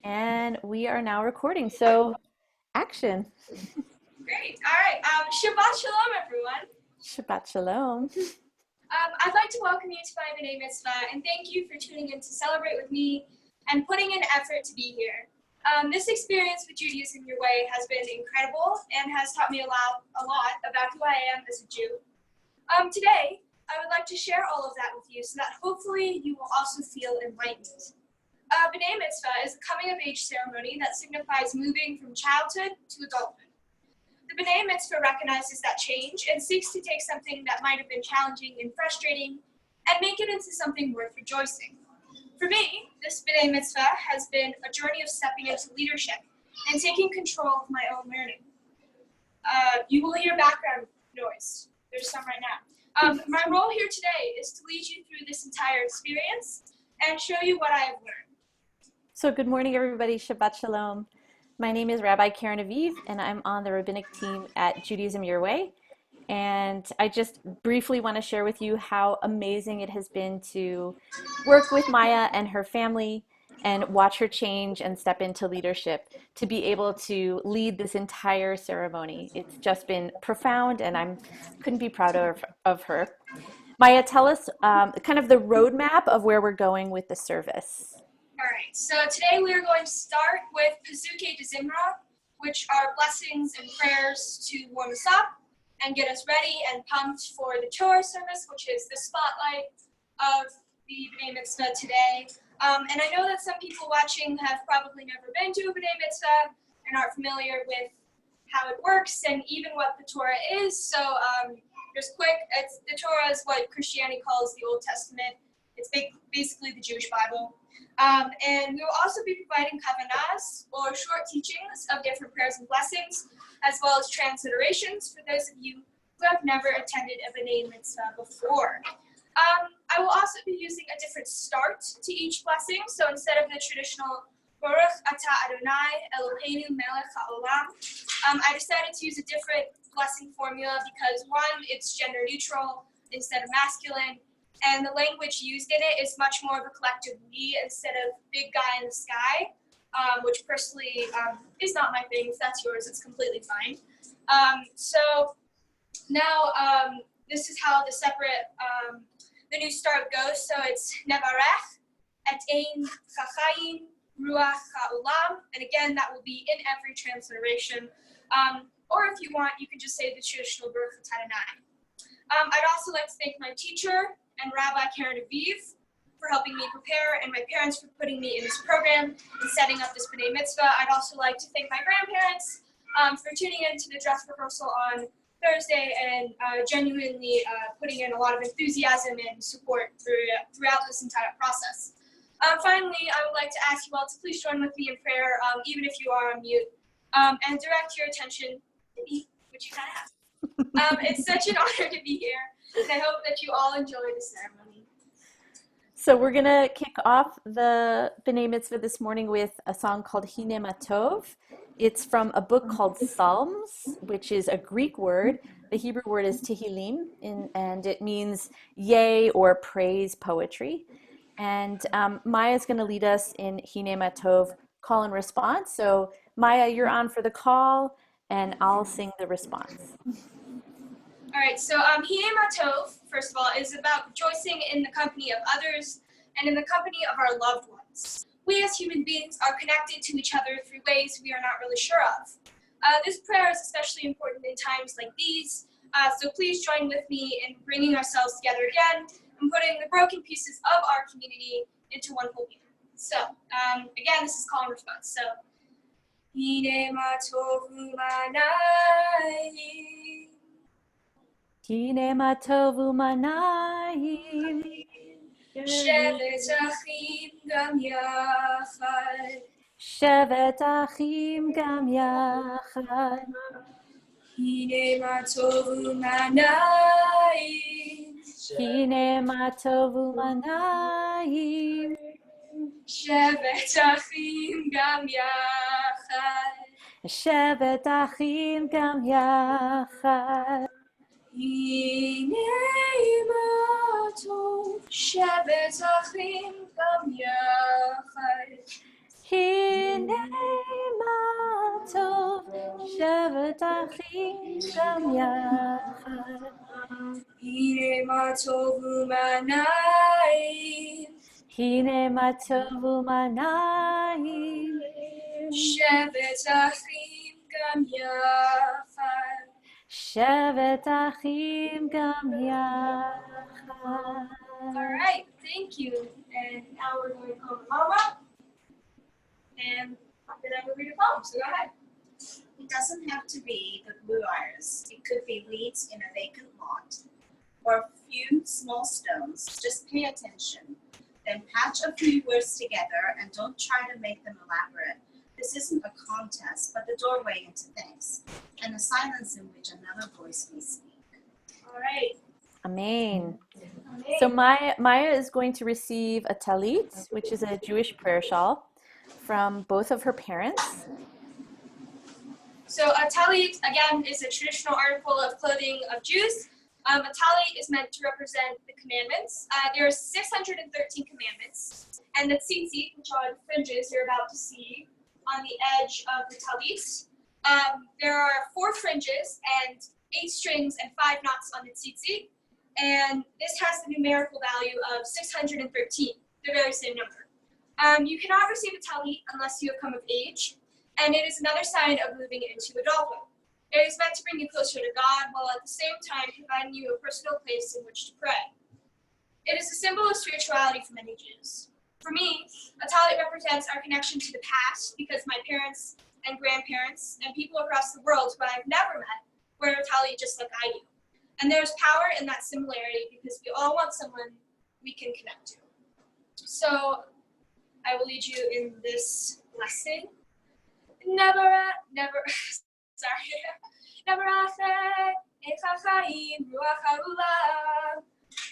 And we are now recording, so action. Great. All right. Shabbat Shalom, everyone. Shabbat Shalom. I'd like to welcome you to my B'nai Mitzvah and thank you for tuning in to celebrate with me and putting in effort to be here. This experience with Judaism Your Way has been incredible and has taught me a lot about who I am as a Jew. Today, I would like to share all of that with you so that hopefully you will also feel enlightened. B'nai Mitzvah is a coming-of-age ceremony that signifies moving from childhood to adulthood. The B'nai Mitzvah recognizes that change and seeks to take something that might have been challenging and frustrating and make it into something worth rejoicing. For me, this B'nai Mitzvah has been a journey of stepping into leadership and taking control of my own learning. You will hear background noise. There's some right now. My role here today is to lead you through this entire experience and show you what I have learned. So good morning, everybody. Shabbat Shalom. My name is Rabbi Karen Aviv, and I'm on the rabbinic team at Judaism Your Way. And I just briefly want to share with you how amazing it has been to work with Maya and her family and watch her change and step into leadership, to be able to lead this entire ceremony. It's just been profound, and I couldn't be prouder of her. Maya, tell us kind of the roadmap of where we're going with the service. All right, so today we are going to start with Pazukei de Zimra, which are blessings and prayers to warm us up and get us ready and pumped for the Torah service, which is the spotlight of the B'nai Mitzvah today. And I know that some people watching have probably never been to a B'nai Mitzvah and aren't familiar with how it works and even what the Torah is. So just quick, the Torah is what Christianity calls the Old Testament. It's basically the Jewish Bible. And we will also be providing kavanahs, or short teachings of different prayers and blessings, as well as transliterations for those of you who have never attended a B'nai Mitzvah before. I will also be using a different start to each blessing, so instead of the traditional Baruch Atah Adonai Eloheinu Melech HaOlam, I decided to use a different blessing formula because, one, it's gender neutral instead of masculine, and the language used in it is much more of a collective we instead of big guy in the sky, which personally is not my thing. If that's yours, it's completely fine. So now this is how the new start goes. So it's Nevarech, Et Ein Chachayim, Ruach HaOlam, and again, that will be in every transliteration. Or if you want, you can just say the traditional Baruch Atah Adonai. I'd also like to thank my teacher and Rabbi Karen Aviv for helping me prepare, and my parents for putting me in this program and setting up this B'nai Mitzvah. I'd also like to thank my grandparents for tuning in to the dress rehearsal on Thursday and genuinely putting in a lot of enthusiasm and support throughout this entire process. Finally, I would like to ask you all to please join with me in prayer, even if you are on mute, and direct your attention to me, which you kind of have. It's such an honor to be here, and I hope that you all enjoy the ceremony. So we're going to kick off the B'nai Mitzvah this morning with a song called Hine Matov. It's from a book called Psalms, which is a Greek word. The Hebrew word is Tehillim, and it means yay or praise poetry. And Maya's going to lead us in Hine Matov, call and response. So Maya, you're on for the call, and I'll sing the response. All right, so Hine Matov, first of all, is about rejoicing in the company of others and in the company of our loved ones. We as human beings are connected to each other through ways we are not really sure of. This prayer is especially important in times like these, so please join with me in bringing ourselves together again and putting the broken pieces of our community into one whole unit. So, again, this is call and response. So, Hine Matov Umanai. Hine Matov Umanayim, Shevet Achim Gam Yachad. Shevet Achim Gam Yachad. Hine Matov Umanayim. Hine Matov Umanayim, Shevet Achim Gam Yachad. Shevet Achim Gam Yachad. Hine Matov Shevet Achim Gam Yachad. הנה מה טוב, שבת אחים גם יחד. הנה מה טוב ומה נעים, הנה מה טוב ומה נעים, שבת אחים גם יחד. שבת אחים גם יחד. All right, thank you. And now we're going to call Mama. And then I will read a poem, so go ahead. It doesn't have to be the blue iris. It could be weeds in a vacant lot or a few small stones. Just pay attention. Then patch a few words together and don't try to make them elaborate. This isn't a contest, but the doorway into things, and the silence in which another voice may speak. All right. Amen. Amen. So Maya is going to receive a talit, which is a Jewish prayer shawl, from both of her parents. So a talit, again, is a traditional article of clothing of Jews. A talit is meant to represent the commandments. There are 613 commandments. And the tzitzit, which are the fringes you're about to see on the edge of the talit, there are 4 fringes and 8 strings and 5 knots on the tzitzit. And this has the numerical value of 613, the very same number. You cannot receive a talit unless you have come of age, and it is another sign of moving into adulthood. It is meant to bring you closer to God while at the same time providing you a personal place in which to pray. It is a symbol of spirituality for many Jews. For me, a talit represents our connection to the past because my parents and grandparents and people across the world who I have never met wear a talit just like I do. And there's power in that similarity because we all want someone we can connect to. So I will lead you in this blessing. Never Echachayim Ruach HaOlam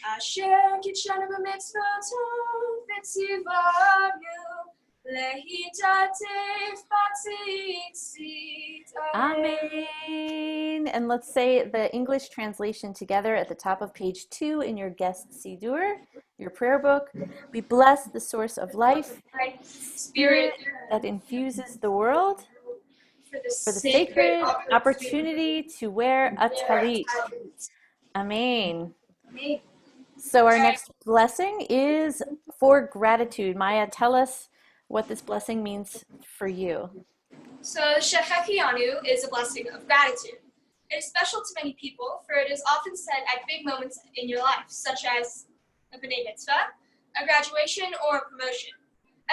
Asher Kitshanu B'Mitzvah Tov V'Tzivanu Lehitatef B'Tzitzit. Amen. And let's say the English translation together at the top of page 2 in your guest Siddur, your prayer book. We bless the source of life, spirit that infuses the world, for the sacred opportunity to wear a talit. Amen. So our next blessing is for gratitude. Maya, tell us what this blessing means for you. So Shechechianu is a blessing of gratitude. It is special to many people, for it is often said at big moments in your life, such as a b'nai mitzvah, a graduation, or a promotion.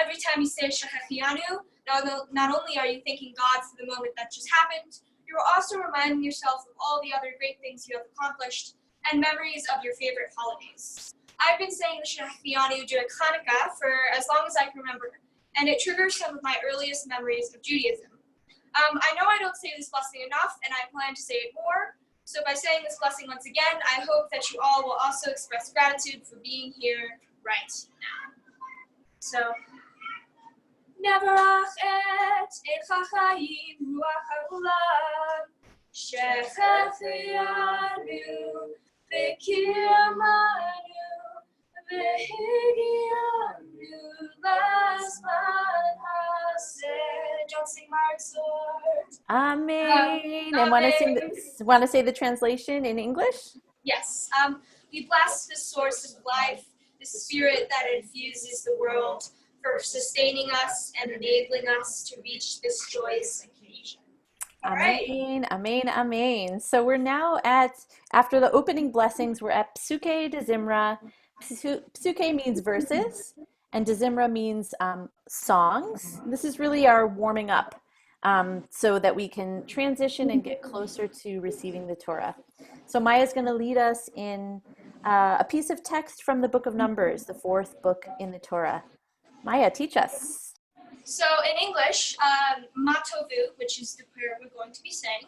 Every time you say Shechechianu, not only are you thanking God for the moment that just happened, you are also reminding yourself of all the other great things you have accomplished and memories of your favorite holidays. I've been saying the Shechechianu during Hanukkah for as long as I can remember, and it triggers some of my earliest memories of Judaism. I know I don't say this blessing enough, and I plan to say it more. So by saying this blessing once again, I hope that you all will also express gratitude for being here right now. So, Nevarach et Echachayim Ruach HaOlam Shechechianu V'Kiyamanu V'Higianu L'Zman HaSeh. Don't sing my sword. Amen. And want to say the translation in English? Yes. We bless the source of life, the spirit that infuses the world, for sustaining us and enabling us to reach this joyous occasion. All right. Amen, amen, amen. So we're now after the opening blessings, we're at Psuke de Zimra. Psuke means verses, and de Zimra means songs. This is really our warming up so that we can transition and get closer to receiving the Torah. So Maya's going to lead us in a piece of text from the book of Numbers, the 4th book in the Torah. Maya, teach us. So in English, Matovu, which is the prayer we're going to be saying,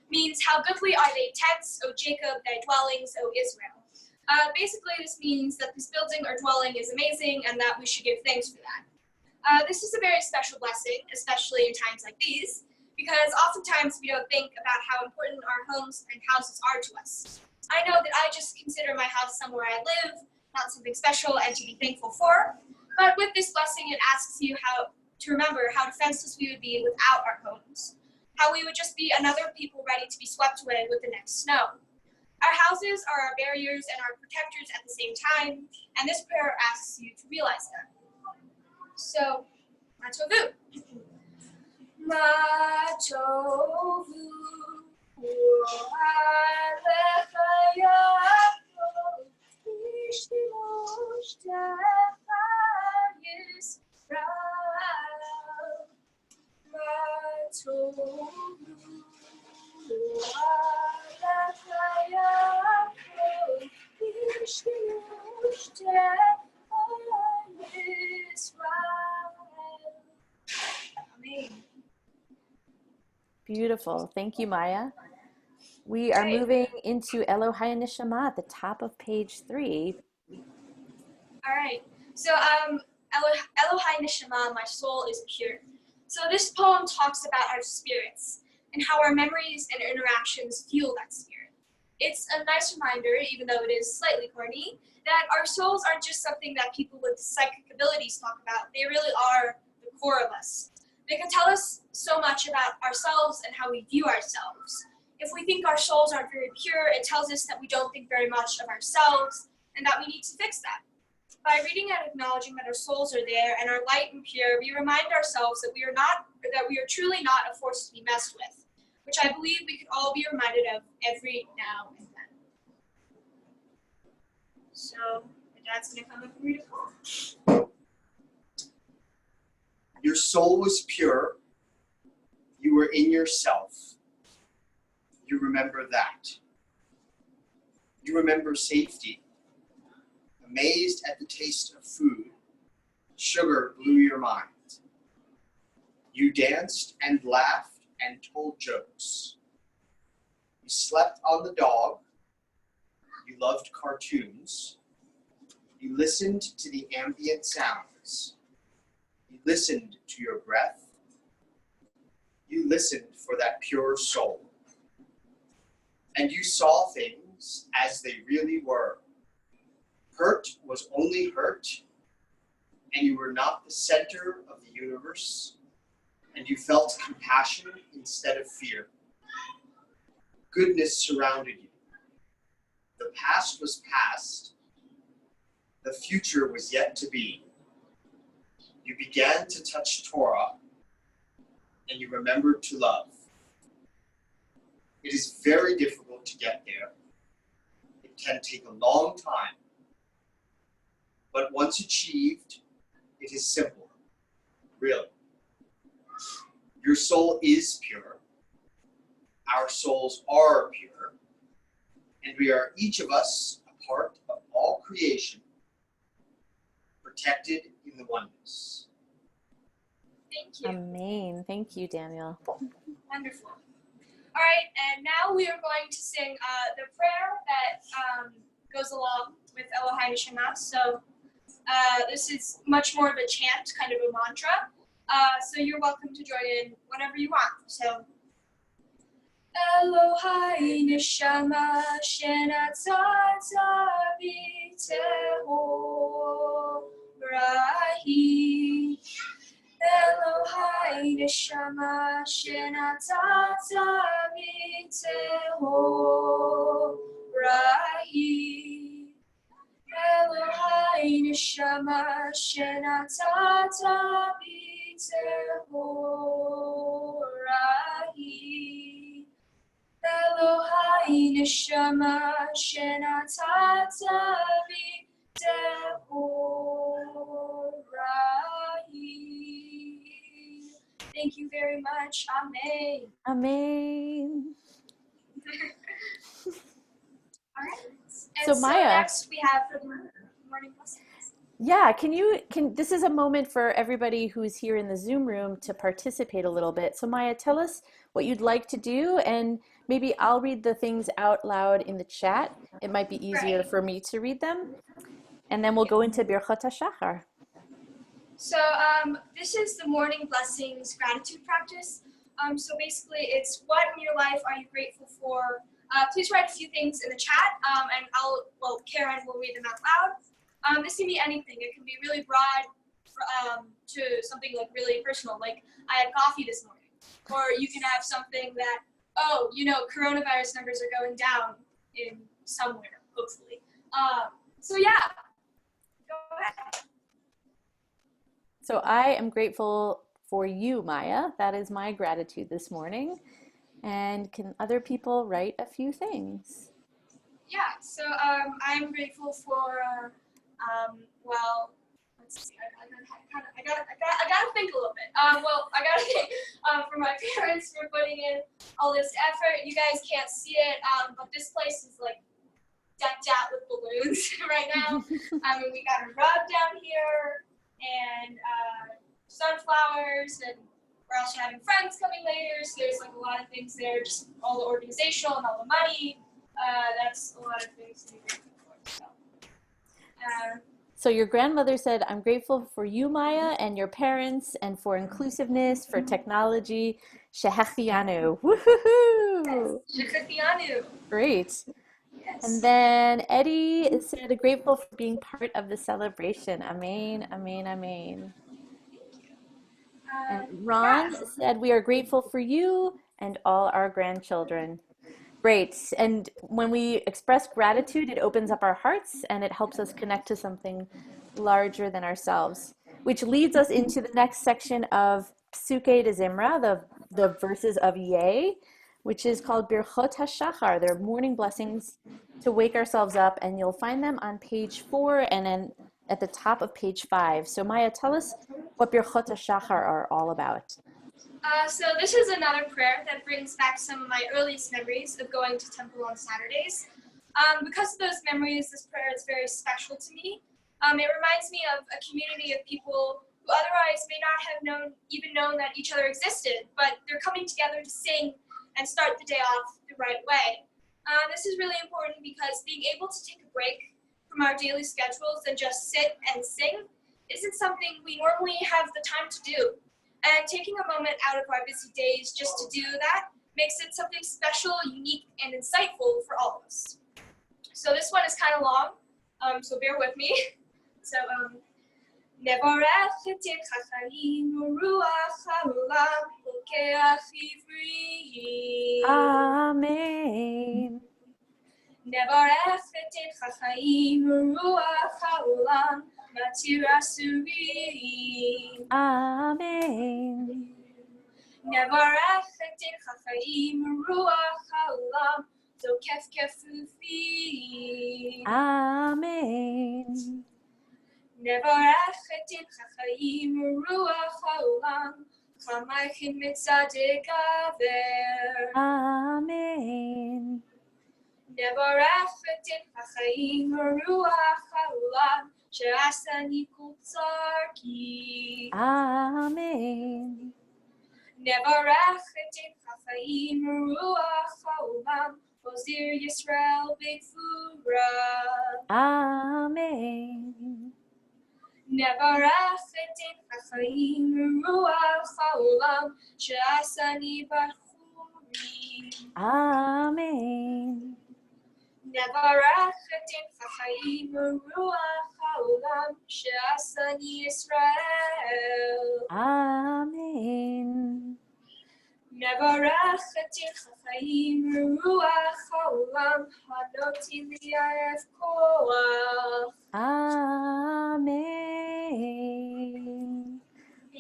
means how goodly are thy tents, O Jacob, thy dwellings, O Israel. Basically, this means that this building or dwelling is amazing and that we should give thanks for that. This is a very special blessing, especially in times like these, because oftentimes we don't think about how important our homes and houses are to us. I know that I just consider my house somewhere I live, not something special and to be thankful for. But with this blessing, it asks you how to remember how defenseless we would be without our homes, how we would just be another people ready to be swept away with the next snow. Our houses are our barriers and our protectors at the same time, and this prayer asks you to realize that. So, Matovu. Matovu. Beautiful. Thank you, Maya. We are moving into Elohai Neshama at the top of page 3. All right. So, Elohai Neshama, my soul is pure. So this poem talks about our spirits and how our memories and interactions fuel that spirit. It's a nice reminder, even though it is slightly corny, that our souls aren't just something that people with psychic abilities talk about. They really are the core of us. They can tell us so much about ourselves and how we view ourselves. If we think our souls aren't very pure, it tells us that we don't think very much of ourselves and that we need to fix that. By reading and acknowledging that our souls are there and are light and pure, we remind ourselves that we are truly not a force to be messed with, which I believe we could all be reminded of every now and then. So, my dad's gonna come up and read a poem. Your soul was pure. You were in yourself. You remember that. You remember safety. Amazed at the taste of food. Sugar blew your mind. You danced and laughed and told jokes. You slept on the dog. You loved cartoons. You listened to the ambient sounds. You listened to your breath. You listened for that pure soul. And you saw things as they really were. Hurt was only hurt, and you were not the center of the universe, and you felt compassion instead of fear. Goodness surrounded you. The past was past. The future was yet to be. You began to touch Torah, and you remembered to love. It is very difficult to get there. It can take a long time. But once achieved, it is simple. Really. Your soul is pure. Our souls are pure. And we are each of us a part of all creation, protected in the oneness. Thank you. Amen. Thank you, Daniel. Wonderful. All right, and now we are going to sing the prayer that goes along with Elohai Neshama. So this is much more of a chant, kind of a mantra. So you're welcome to join in whenever you want. So Elohai Neshama Shenatzata B'Teho Rahi. Elohai Neshama Shenatzata B'Teho Rahi. Elohai Neshama Shenatzata B'Teho Rahi. Elohai Neshama Shenatzata B'Teho Rahi. Thank you very much. Amen. Amen. All right. And So, Maya. Next we have for the morning lessons. Yeah, this is a moment for everybody who's here in the Zoom room to participate a little bit. So Maya, tell us what you'd like to do, and maybe I'll read the things out loud in the chat. It might be easier for me to read them. And then we'll go into Birchot HaShachar. So this is the morning blessings gratitude practice. So basically it's what in your life are you grateful for? Please write a few things in the chat, and Karen will read them out loud. This can be anything. It can be really broad to something like really personal, like I had coffee this morning. Or you can have something that, oh, you know, coronavirus numbers are going down in somewhere, hopefully. So yeah, go ahead. So I am grateful for you, Maya. That is my gratitude this morning. And can other people write a few things? Yeah, so I'm grateful for, well, let's see, I gotta think a little bit. Well, I gotta think for my parents for putting in all this effort. You guys can't see it, but this place is like decked out with balloons right now. I mean, we got a rug down here and sunflowers, and we're also having friends coming later. So there's like a lot of things there, just all the organizational and all the money. That's a lot of things to be grateful for. So, So your grandmother said, I'm grateful for you, Maya, and your parents, and for inclusiveness, for technology. Shehechianu. Woohoo! Shikatianu. Great. And Yes. then Eddie said, grateful for being part of the celebration. Amen, amen, amen. And Yeah. Ron said, we are grateful for you and all our grandchildren. Great. And when we express gratitude, it opens up our hearts and it helps us connect to something larger than ourselves, which leads us into the next section of Psuke de Zimra, the verses of Yeh, which is called Birchot HaShachar. They're morning blessings to wake ourselves up, and you'll find them on page 4 and then at the top of page 5. So Maya, tell us what Birchot HaShachar are all about. So this is another prayer that brings back some of my earliest memories of going to temple on Saturdays. Because of those memories, this prayer is very special to me. It reminds me of a community of people who otherwise may not have even known that each other existed, but they're coming together to sing and start the day off the right way. This is really important because being able to take a break from our daily schedules and just sit and sing isn't something we normally have the time to do. And taking a moment out of our busy days just to do that makes it something special, unique, and insightful for all of us. So this one is kind of long, so bear with me. So, Nevarech et chachayim uruach haolam lokeach ivri. Amen. Nevarech et chachayim uruach haolam matir asurim. Amen. Nevarech et chachayim uruach haolam zokef kefufim. Amen. Nevarech et chachayim uruach haolam chamaychim mitzadek aver. Amen. Nevarech et chachayim uruach haolam she'asani kol tzarki. Amen. Nevarech et chachayim uruach haolam ozir Yisrael b'gvura. Amen. Nevarech et chachayim uruach haolam she'asani b'churi. Amen. Nevarech et chachayim uruach haolam she'asani Yisrael. Amen. Nevarech et chachayim uruach haolam hanoti li aref koach. Amen.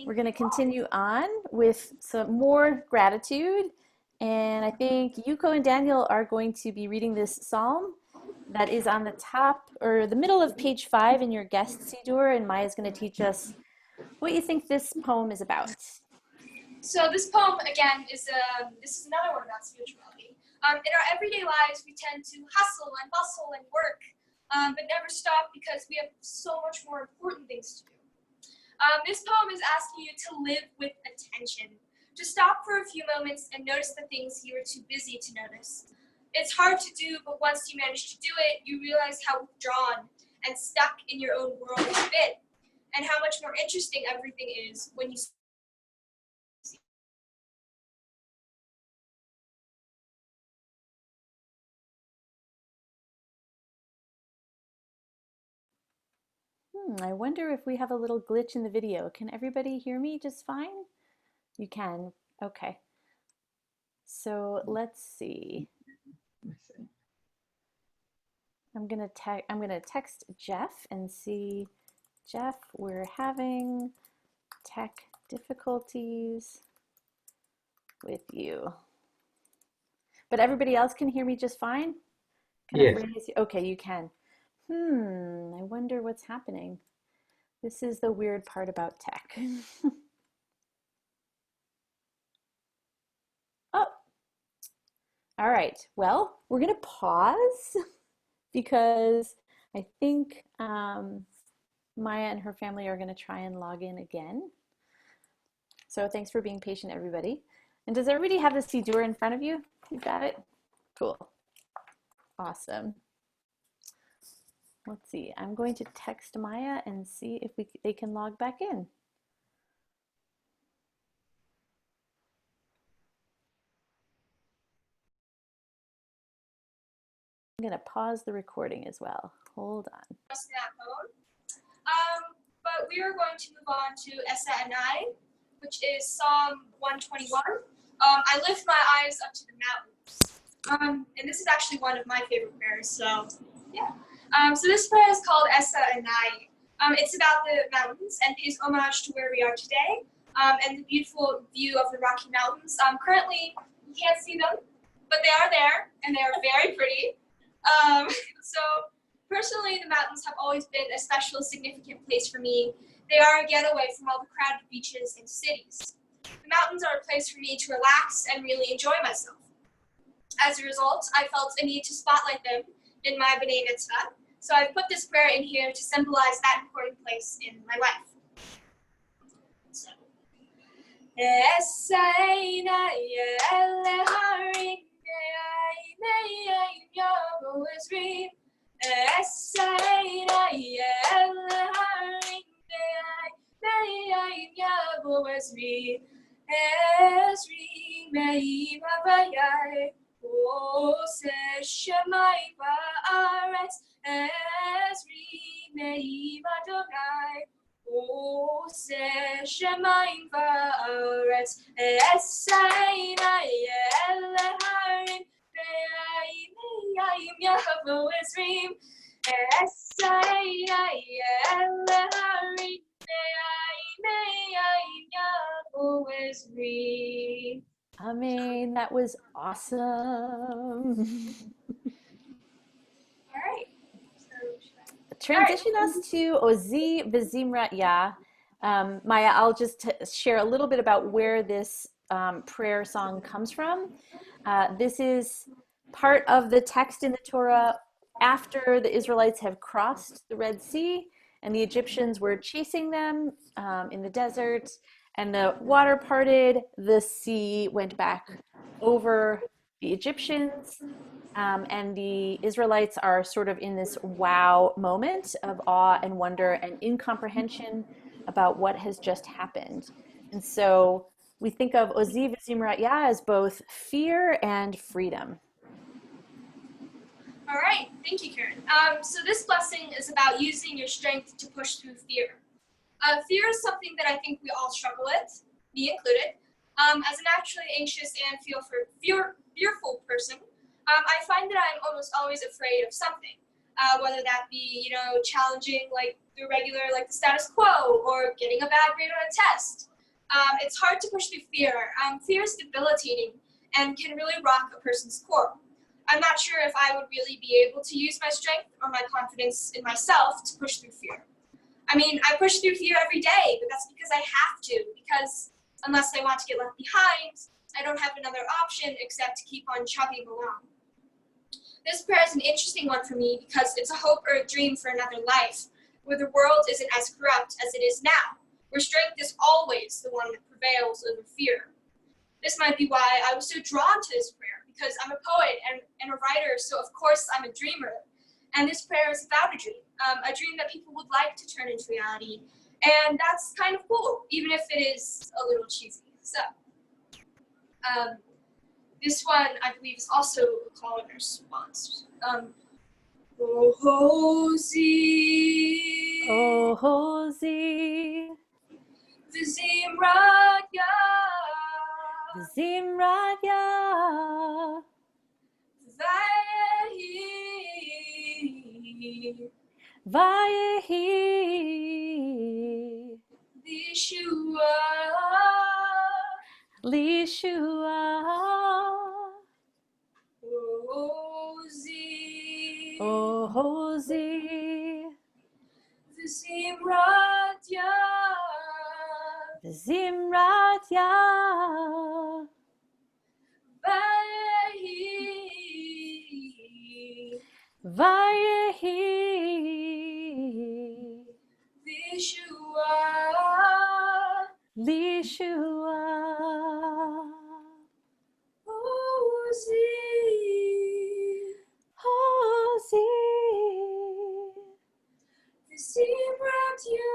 We're going to continue on with some more gratitude. And I think Yuko and Daniel are going to be reading this psalm that is on the top or the middle of page 5 in your guest Siddur. And Maya's going to teach us what you think this poem is about. So this poem, again, is this is another one about spirituality. In our everyday lives, we tend to hustle and bustle and work, but never stop because we have so much more important things to do. This poem is asking you to live with attention, to stop for a few moments and notice the things you were too busy to notice. It's hard to do, but once you manage to do it, you realize how withdrawn and stuck in your own world you've been, and how much more interesting everything is when you I wonder if we have a little glitch in the video. Can everybody hear me just fine? You can. Okay. So let's see. I'm gonna text Jeff and see, Jeff, we're having tech difficulties with you. But everybody else can hear me just fine? Kind of Yes. raise, okay, you can. I wonder what's happening. This is the weird part about tech. Oh, all right. Well, we're gonna pause because I think Maya and her family are gonna try and log in again. So thanks for being patient, everybody. And does everybody have the Siddur in front of you? You got it? Cool. Awesome. Let's see. I'm going to text Maya and see if they can log back in. I'm going to pause the recording as well. Hold on. But we are going to move on to Esa and I, which is Psalm 121. I lift my eyes up to the mountains. And this is actually one of my favorite prayers, so yeah. So this prayer is called Esa and I. It's about the mountains and pays homage to where we are today and the beautiful view of the Rocky Mountains. Currently, you can't see them, but they are there, and they are very pretty. So personally, the mountains have always been a special, significant place for me. They are a getaway from all the crowded beaches and cities. The mountains are a place for me to relax and really enjoy myself. As a result, I felt a need to spotlight them in my B'nai Mitzvah, so I've put this prayer in here to symbolize that important place in my life. So, Shemai ba'aretz, Ezri me'im Adonai. Shemai ba'aretz, Esaina Yeleharim, Me'ayim Yavo Ezrim. Esaina Yeleharim, Me'ayim Yavo Ezrim. I mean, that was awesome. All right. Transition us to Ozi V'Zimrat Yah. Maya, I'll just share a little bit about where this prayer song comes from. This is part of the text in the Torah after the Israelites have crossed the Red Sea and the Egyptians were chasing them in the desert, and the water parted, the sea went back over the Egyptians, and the Israelites are sort of in this wow moment of awe and wonder and incomprehension about what has just happened. And so we think of Ozi V'Zimrat Yah as both fear and freedom. All right, thank you, Karen. So this blessing is about using your strength to push through fear. Fear is something that I think we all struggle with, me included. As a naturally anxious and fearful person, I find that I'm almost always afraid of something, whether that be, challenging like the regular, like the status quo, or getting a bad grade on a test. It's hard to push through fear. Fear is debilitating and can really rock a person's core. I'm not sure if I would really be able to use my strength or my confidence in myself to push through fear. I mean, I push through fear every day, but that's because I have to, because unless I want to get left behind, I don't have another option except to keep on chugging along. This prayer is an interesting one for me because it's a hope or a dream for another life, where the world isn't as corrupt as it is now, where strength is always the one that prevails over fear. This might be why I was so drawn to this prayer, because I'm a poet and a writer, so of course I'm a dreamer. And this prayer is about a dream that people would like to turn into reality. And that's kind of cool, even if it is a little cheesy. So, this one, I believe, is also a call and response. Ohozi, Ohozi, V'zimradya, Zimradya, Vayehi, Vayehi, V'shua, Lishua, Ohozi, Ohozi, V'zimradya, Zimradya, Vayehi, Vayehi, V'shua, Lishua, Ohozi, Hozi, V'zimradya,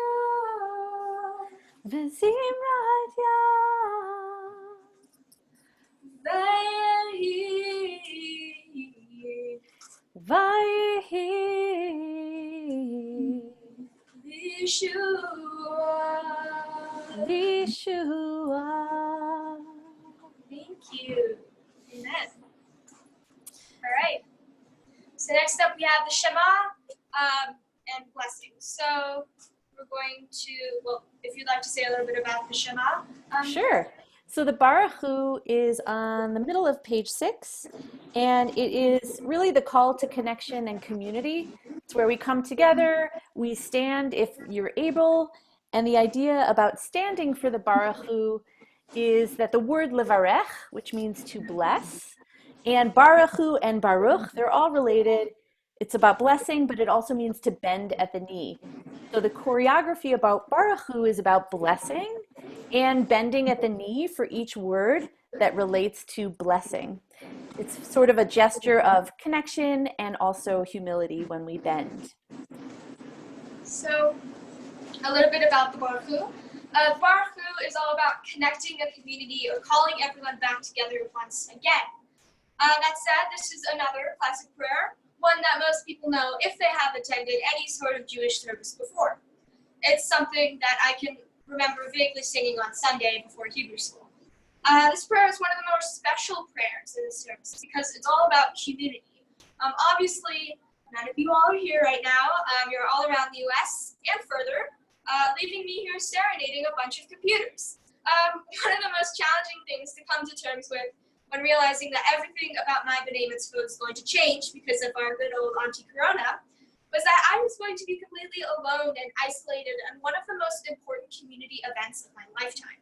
Vizimradya, Vayehi, Vayehi, V'shua. Lishua. Thank you. Amen. All right. So next up we have the Shema and blessings. So we're going to, well, if you'd like to say a little bit about the Shema. Sure. So the Baruch Hu is on the middle of page 6, and it is really the call to connection and community. It's where we come together, we stand if you're able, and the idea about standing for the Baruch Hu is that the word levarech, which means to bless, and Baruch Hu and Baruch, they're all related. It's about blessing, but it also means to bend at the knee. So the choreography about Baruch Hu is about blessing and bending at the knee for each word that relates to blessing. It's sort of a gesture of connection and also humility when we bend. So a little bit about the Baruch Hu. Baruch Hu is all about connecting a community or calling everyone back together once again. That said, this is another classic prayer, one that most people know if they have attended any sort of Jewish service before. It's something that I can remember vaguely singing on Sunday before Hebrew school. This prayer is one of the most special prayers in the service because it's all about community. Obviously, none of you all are here right now. You're all around the U.S. and further, leaving me here serenading a bunch of computers. One of the most challenging things to come to terms with when realizing that everything about my B'nai Mitzvah is going to change because of our good old Auntie Corona was that I was going to be completely alone and isolated on one of the most important community events of my lifetime.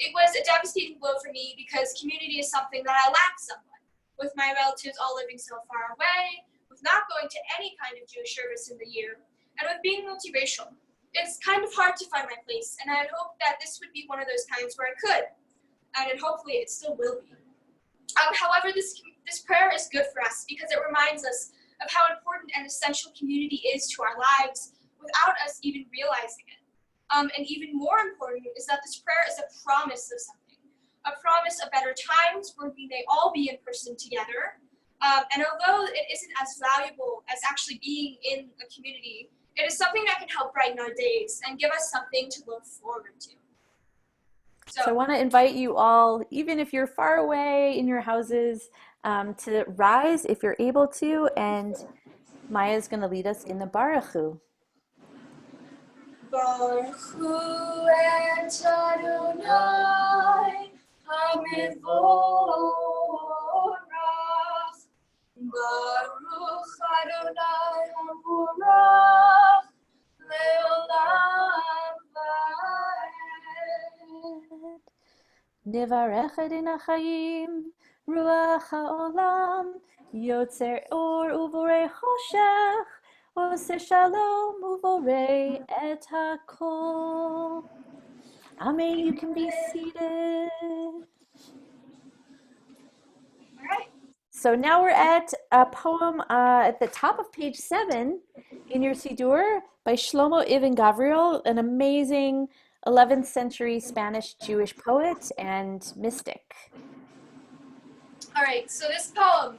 It was a devastating blow for me because community is something that I lack somewhat, with my relatives all living so far away, with not going to any kind of Jewish service in the year, and with being multiracial. It's kind of hard to find my place, and I had hoped that this would be one of those times where I could, and hopefully it still will be. However, this prayer is good for us because it reminds us of how important and essential community is to our lives without us even realizing it. And even more important is that this prayer is a promise of something, a promise of better times where we may all be in person together. And although it isn't as valuable as actually being in a community, it is something that can help brighten our days and give us something to look forward to. So I want to invite you all, even if you're far away in your houses, to rise if you're able to, and Maya's going to lead us in the Baruch Hu. Baruch Hu et Adonai HaMevorach, Baruch Adonai HaMorach Leolam Vaed. Nivarech din achayim, ruach haolam, yotzer or uvorei choshech, oseh shalom uvorei et hakol. Amen. You can be seated. All right. So now we're at a poem at the top of page 7 in your Siddur by Shlomo Ibn Gavriel, an amazing 11th century Spanish Jewish poet and mystic. All right, so this poem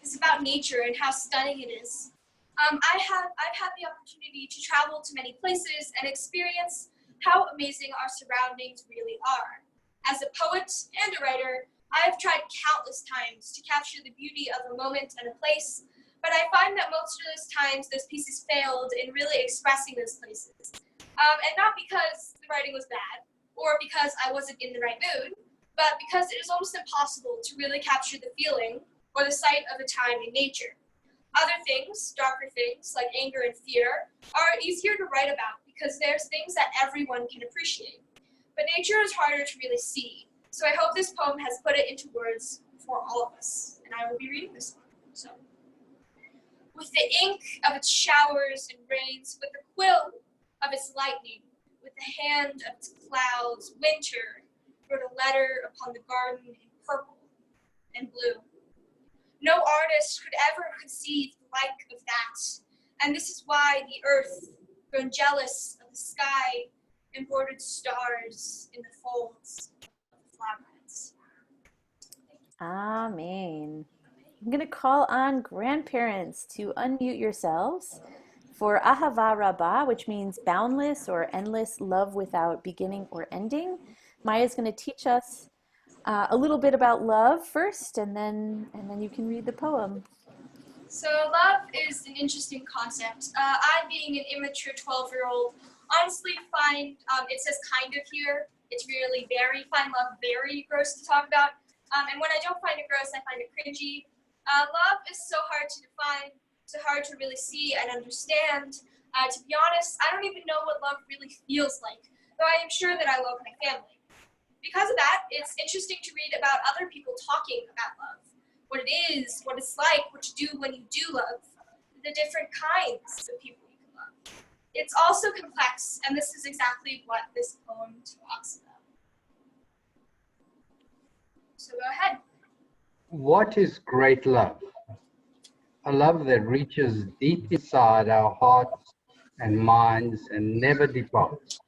is about nature and how stunning it is. I've had the opportunity to travel to many places and experience how amazing our surroundings really are. As a poet and a writer, I have tried countless times to capture the beauty of a moment and a place, but I find that most of those times those pieces failed in really expressing those places. And not because the writing was bad, or because I wasn't in the right mood, but because it is almost impossible to really capture the feeling or the sight of a time in nature. Other things, darker things like anger and fear, are easier to write about because there's things that everyone can appreciate. But nature is harder to really see, so I hope this poem has put it into words for all of us, and I will be reading this one. So, with the ink of its showers and rains, with the quill of its lightning, with the hand of its clouds, winter wrote a letter upon the garden in purple and blue. No artist could ever conceive the like of that, and this is why the earth, grown jealous of the sky, embroidered stars in the folds of the flowerets. Amen. I'm going to call on grandparents to unmute yourselves for Ahava Rabbah, which means boundless or endless love without beginning or ending. Maya's going to teach us a little bit about love first, and then you can read the poem. So love is an interesting concept. I, being an immature 12-year-old, honestly find, it says kind of here, it's really find love very gross to talk about. And when I don't find it gross, I find it cringy. Love is so hard to define, so hard to really see and understand. To be honest, I don't even know what love really feels like, though I am sure that I love my family. Because of that, it's interesting to read about other people talking about love. What it is, what it's like, what you do when you do love, the different kinds of people you can love. It's also complex, and this is exactly what this poem talks about. So go ahead. What is great love? A love that reaches deep inside our hearts and minds and never departs.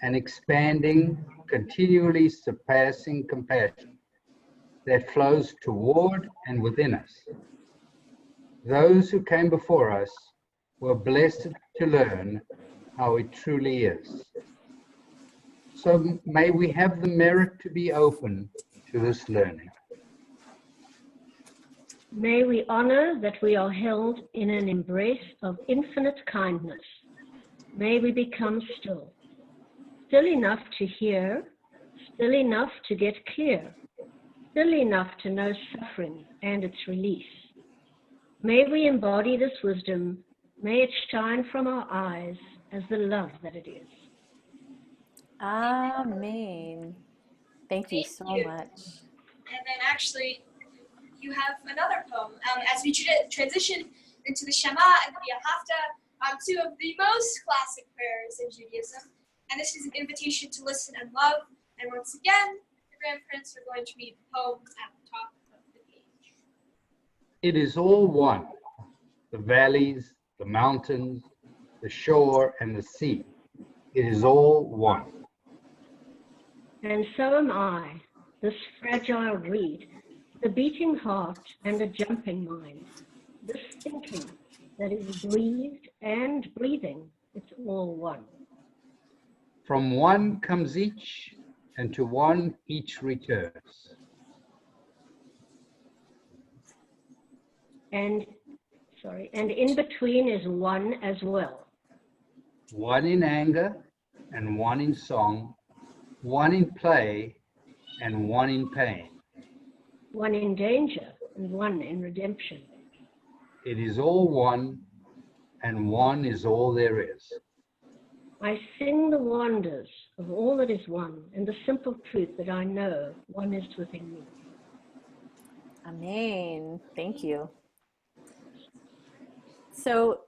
An expanding, continually surpassing compassion that flows toward and within us. Those who came before us were blessed to learn how it truly is. So may we have the merit to be open to this learning. May we honor that we are held in an embrace of infinite kindness. May we become still, still enough to hear, still enough to get clear, still enough to know suffering and its release. May we embody this wisdom, may it shine from our eyes as the love that it is. Amen. Thank you so much. And then actually, you have another poem. As we transition into the Shema and the V'ahavta, two of the most classic prayers in Judaism. And this is an invitation to listen and love. And once again, the grandparents are going to read the poem at the top of the page. It is all one, the valleys, the mountains, the shore, and the sea. It is all one. And so am I, this fragile reed, the beating heart and the jumping mind, this thinking that is breathed and breathing, it's all one. From one comes each, and to one each returns. And in between is one as well. One in anger, and one in song, one in play, and one in pain. One in danger and one in redemption. It is all one, and one is all there is. I sing the wonders of all that is one, and the simple truth that I know one is within me. Amen. Thank you. So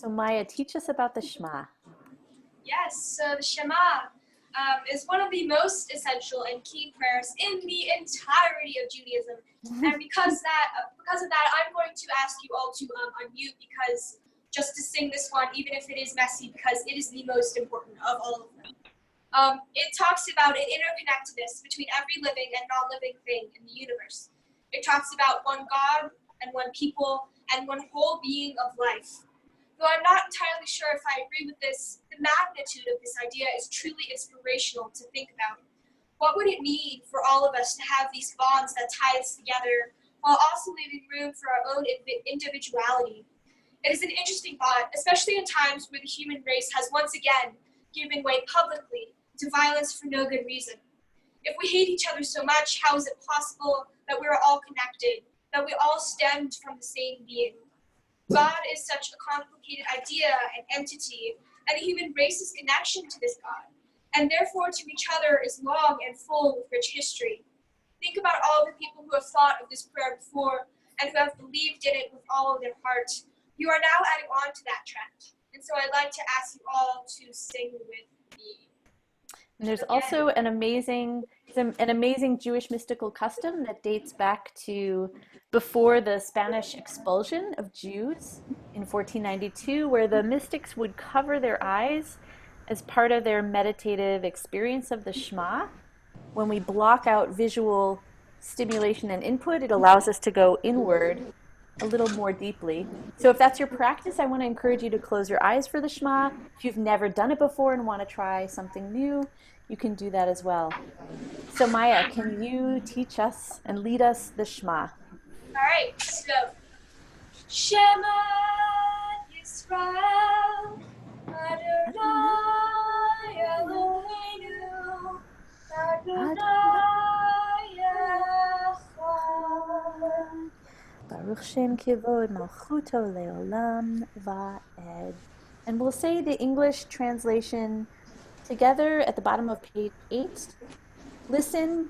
Maya, teach us about the Shema. Yes, so the Shema is one of the most essential and key prayers in the entirety of Judaism. And because of that, I'm going to ask you all to unmute because just to sing this one, even if it is messy, because it is the most important of all of them. It talks about an interconnectedness between every living and non-living thing in the universe. It talks about one God and one people and one whole being of life. Though I'm not entirely sure if I agree with this, the magnitude of this idea is truly inspirational to think about. What would it mean for all of us to have these bonds that tie us together while also leaving room for our own individuality? It is an interesting thought, especially in times where the human race has once again given way publicly to violence for no good reason. If we hate each other so much, how is it possible that we are all connected, that we all stemmed from the same being? God is such a complicated idea and entity, and the human race's connection to this God, and therefore to each other, is long and full with rich history. Think about all the people who have thought of this prayer before and who have believed in it with all of their heart. You are now adding on to that trend, and so I'd like to ask you all to sing with me. And there's also an amazing Jewish mystical custom that dates back to before the Spanish expulsion of Jews in 1492, where the mystics would cover their eyes as part of their meditative experience of the Shema. When we block out visual stimulation and input, it allows us to go inward a little more deeply. So if that's your practice, I want to encourage you to close your eyes for the Shema. If you've never done it before and want to try something new, you can do that as well. So Maya, can you teach us and lead us the Shema? All right, so Shema Yisrael, Adonai Eloheinu, Adonai Echad. Baruch Shem Kivod Malchuto Leolam Va'ed. And we'll say the English translation together at the bottom of page 8. Listen,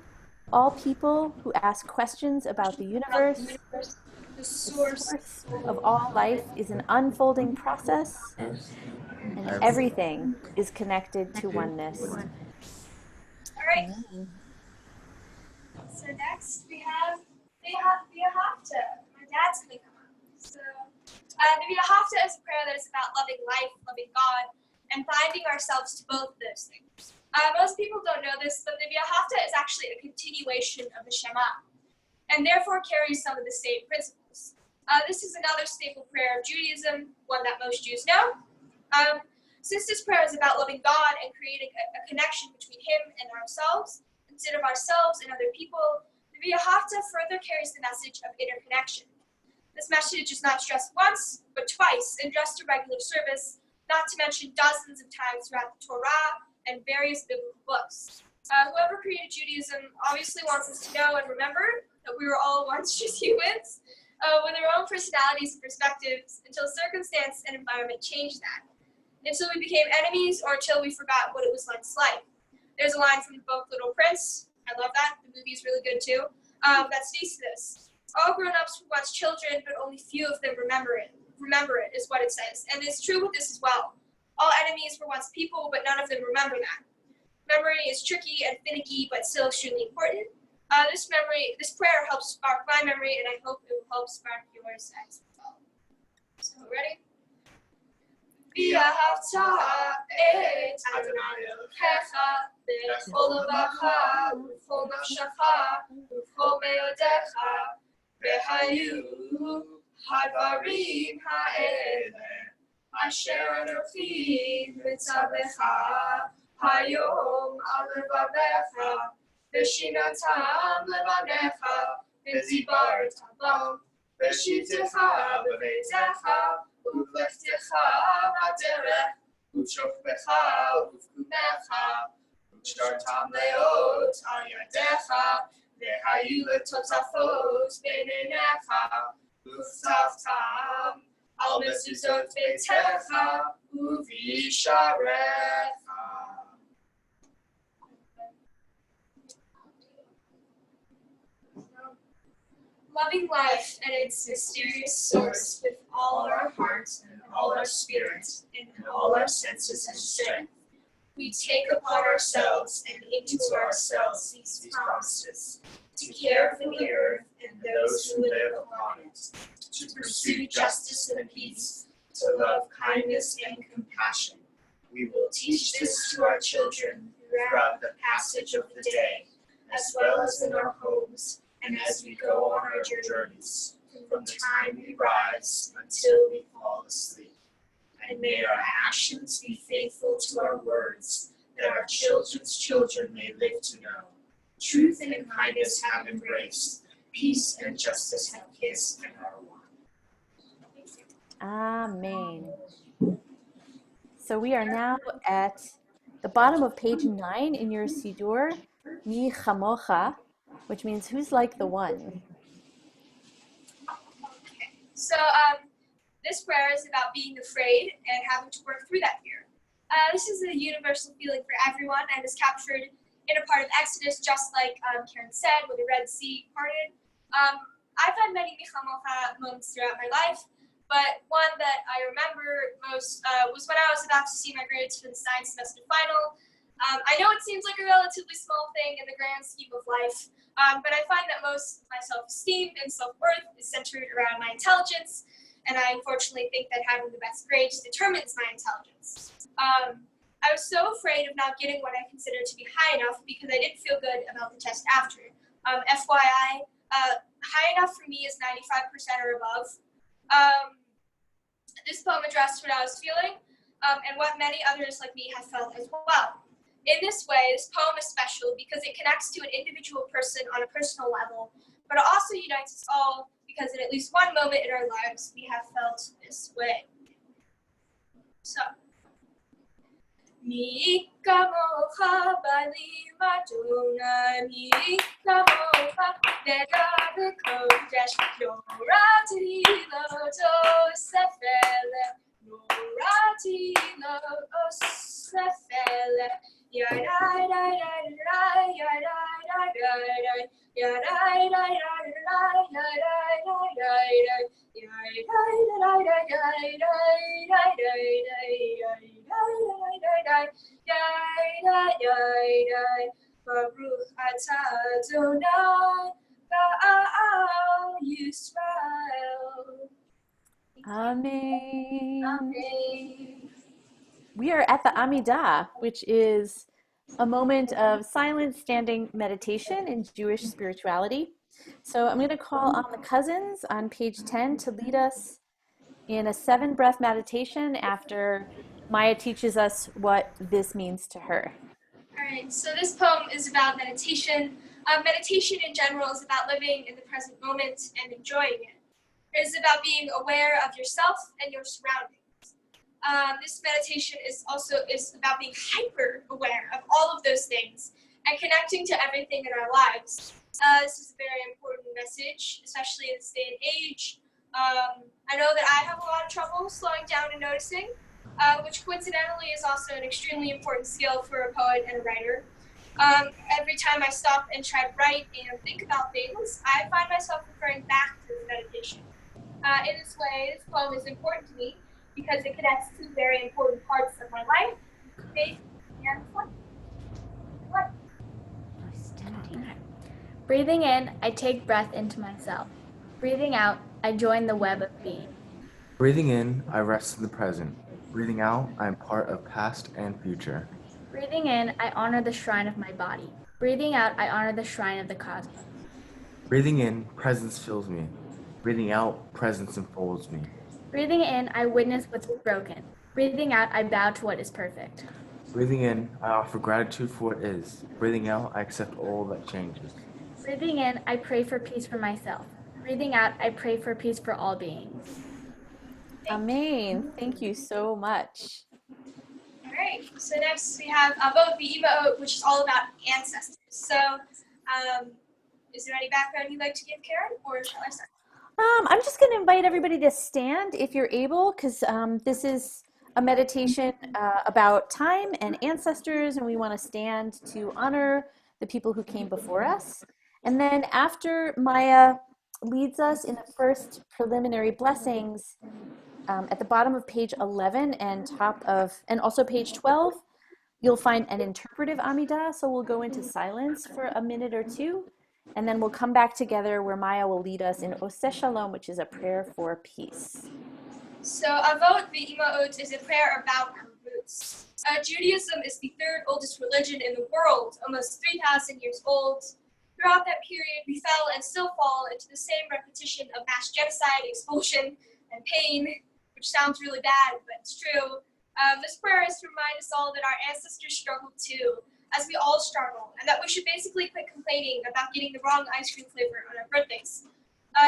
all people who ask questions about the universe. The The source source of all life is an unfolding process, and everything is connected to oneness. All right, Amen. so next we have the Hafta. My dad's gonna come up. So the Hafta is a prayer that is about loving life, loving God, and binding ourselves to both of those things. Most people don't know this, but the Hafta is actually a continuation of the Shema, and therefore carries some of the same principles. This is another staple prayer of Judaism, one that most Jews know. Since this prayer is about loving God and creating a connection between Him and ourselves, instead of ourselves and other people, the Via Hafta further carries the message of interconnection. This message is not stressed once, but twice in just a regular service, not to mention dozens of times throughout the Torah and various biblical books. Whoever created Judaism obviously wants us to know and remember that we were all once just humans, with our own personalities and perspectives, until circumstance and environment changed that. Until we became enemies, or until we forgot what it was once like. There's a line from the book Little Prince, I love that, the movie's really good too, that states this: all grown-ups were once children, but only few of them remember it. Remember it is what it says, and it's true with this as well. All enemies were once people, but none of them remember that. Memory is tricky and finicky, but still extremely important. This prayer helps spark my memory, and I hope it will help spark yours as well. So, ready? ואהבת את אדוני אלוהיך בכל לבבך ובכל נפשך ובכל מאודיך, והיו הדברים האלה אשר אנוכי מצווך היום על לבביך, ושיננתם לבניך ודיברת בם, ושיתך בביתך ובלכתך בדרך, ובשוכבך ובקומך, ושרתם לאות על ידיך, והיו לטוטפות בין עיניך, וכתבתם על מזוזות ביתך ובשעריך. Loving life and its mysterious source with all our hearts and all our spirit and all our senses and strength, we take upon ourselves and into ourselves these promises to care for the earth and those who live upon it, to pursue justice and peace, to love kindness and compassion. We will teach this to our children throughout the passage of the day, as well as in our homes, and as we go on our journeys, from the time we rise until we fall asleep. And may our actions be faithful to our words, that our children's children may live to know. Truth and kindness have embraced, peace and justice have kissed and are one. Amen. So we are now at the bottom of page 9 in your Siddur, Mi Chamocha, which means who's like the one. Okay. So this prayer is about being afraid and having to work through that fear. This is a universal feeling for everyone and is captured in a part of Exodus, just like Karen said, where the Red Sea parted. I've had many Mi Chamocha moments throughout my life, but one that I remember most was when I was about to see my grades for the science semester final. I know it seems like a relatively small thing in the grand scheme of life, but I find that most of my self-esteem and self-worth is centered around my intelligence, and I unfortunately think that having the best grades determines my intelligence. I was so afraid of not getting what I considered to be high enough because I didn't feel good about the test after. FYI, high enough for me is 95% or above. This poem addressed what I was feeling and what many others like me have felt as well. In this way, this poem is special because it connects to an individual person on a personal level, but it also unites us all because at least one moment in our lives we have felt this way. So, Mi kamocha bali madonna, mi kamocha nega b'kodesh, yorati lo tosefele, yorati lo osefele, yadai dai dai dai, yadai dai dai dai, yadai dai dai dai, yadai dai dai dai, yadai dai dai dai, dai dai dai dai. Baruch atah Adonai Ba'al Yisrael. Amen. Amen. We are at the Amidah, which is a moment of silent standing meditation in Jewish spirituality. So I'm going to call on the cousins on page 10 to lead us in a 7-breath meditation after Maya teaches us what this means to her. All right, so this poem is about meditation. Meditation in general is about living in the present moment and enjoying it. It is about being aware of yourself and your surroundings. This meditation is about being hyper aware of all of those things and connecting to everything in our lives. This is a very important message, especially in this day and age. I know that I have a lot of trouble slowing down and noticing, which coincidentally is also an extremely important skill for a poet and a writer. Every time I stop and try to write and think about things, I find myself referring back to the meditation. In this way, this poem is important to me because it connects two very important parts of my life, faith and life. Breathing in, I take breath into myself. Breathing out, I join the web of being. Breathing in, I rest in the present. Breathing out, I am part of past and future. Breathing in, I honor the shrine of my body. Breathing out, I honor the shrine of the cosmos. Breathing in, presence fills me. Breathing out, presence enfolds me. Breathing in, I witness what's broken. Breathing out, I bow to what is perfect. Breathing in, I offer gratitude for what is. Breathing out, I accept all that changes. Breathing in, I pray for peace for myself. Breathing out, I pray for peace for all beings. Amen. Thank you so much. All right, so next we have both the Ema, which is all about ancestors. So, is there any background you'd like to give, Karen, or shall I start? I'm just going to invite everybody to stand if you're able, because this is a meditation about time and ancestors, and we want to stand to honor the people who came before us. And then after Maya leads us in the first preliminary blessings, at the bottom of page 11 and also page 12, you'll find an interpretive Amidah. So we'll go into silence for a minute or two, and then we'll come back together where Maya will lead us in Oseh Shalom, which is a prayer for peace. So Avot V'Imaot is a prayer about our roots. Judaism is the third oldest religion in the world, almost 3,000 years old. Throughout that period, we fell and still fall into the same repetition of mass genocide, expulsion, and pain, which sounds really bad, but it's true. This prayer is to remind us all that our ancestors struggled too, as we all struggle, and that we should basically quit complaining about getting the wrong ice cream flavor on our birthdays.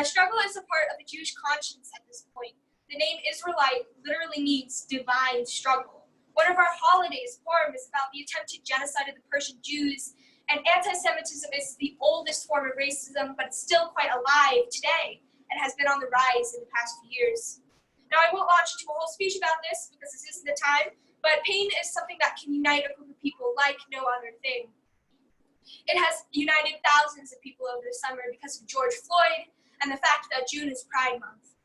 Struggle is a part of the Jewish conscience at this point. The name Israelite literally means divine struggle. One of our holidays, Purim, is about the attempted genocide of the Persian Jews, and anti-Semitism is the oldest form of racism, but it's still quite alive today and has been on the rise in the past few years. Now, I won't launch into a whole speech about this because this isn't the time, but pain is something that can unite a group of people like no other thing. It has united thousands of people over the summer because of George Floyd and the fact that June is Pride Month.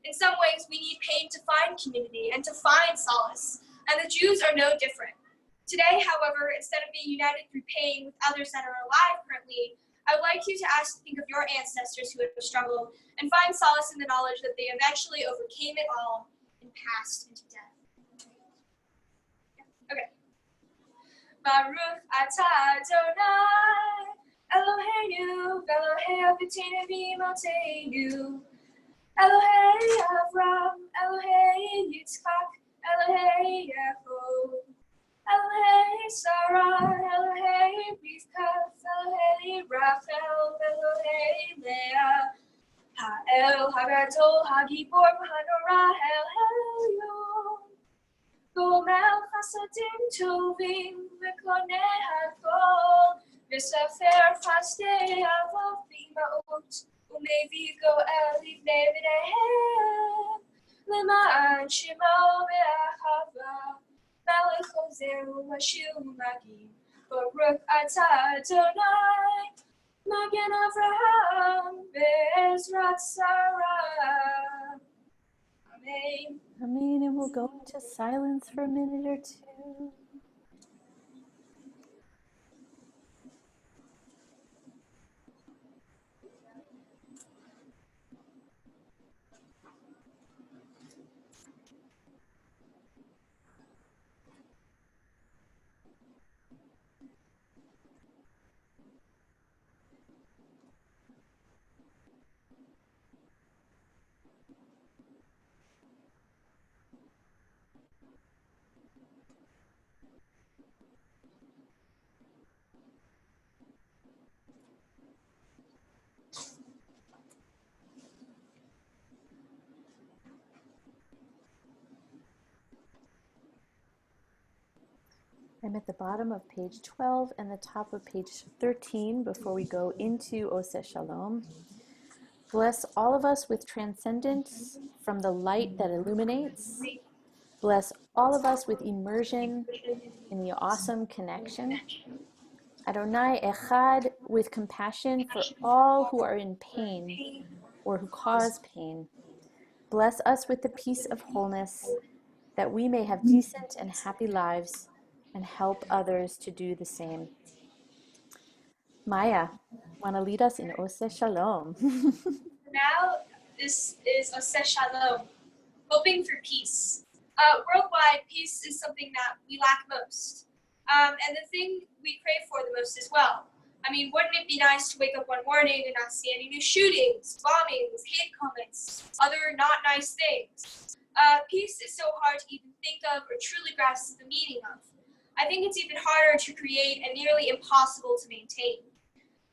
In some ways, we need pain to find community and to find solace, and the Jews are no different. Today, however, instead of being united through pain with others that are alive currently, I would like you to think of your ancestors who have struggled and find solace in the knowledge that they eventually overcame it all and passed into death. Okay. Baruch atah Adonai, Eloheinu, Elohei Aviteinu v'Imotzeinu, Elohei Avram, Elohei Yitzchak, Elohei Yaakov, Elohei Sarah, Elohei Rivka, Elohei Rachel, Elohei Leah, Ha'el Hagadol Hagibor Hanorah El Elyon, Gomel Chasadim Tovim V'Konei Hakol, V'Sefer Chasdei Avot V'Imaot, U'Mevi Goel Livnei B'neihem, L'ma'an Shemo Ve'achava, Melech Ozer U'Mashiach U'Magim, Baruch atah Adonai, Magen Avraham Be'ezrat Sarah. Amen. Amen. And we'll go into silence for a minute or two. I'm at the bottom of page 12 and the top of page 13 before we go into Oseh Shalom. Bless all of us with transcendence from the light that illuminates. Bless all of us with immersion in the awesome connection. Adonai Echad, with compassion for all who are in pain or who cause pain. Bless us with the peace of wholeness, that we may have decent and happy lives and help others to do the same. Maya, want to lead us in Oseh Shalom? Now, this is Oseh Shalom, hoping for peace. Worldwide, peace is something that we lack most, and the thing we crave for the most as well. I mean, wouldn't it be nice to wake up one morning and not see any new shootings, bombings, hate comments, other not nice things? Peace is so hard to even think of or truly grasp the meaning of. I think it's even harder to create and nearly impossible to maintain.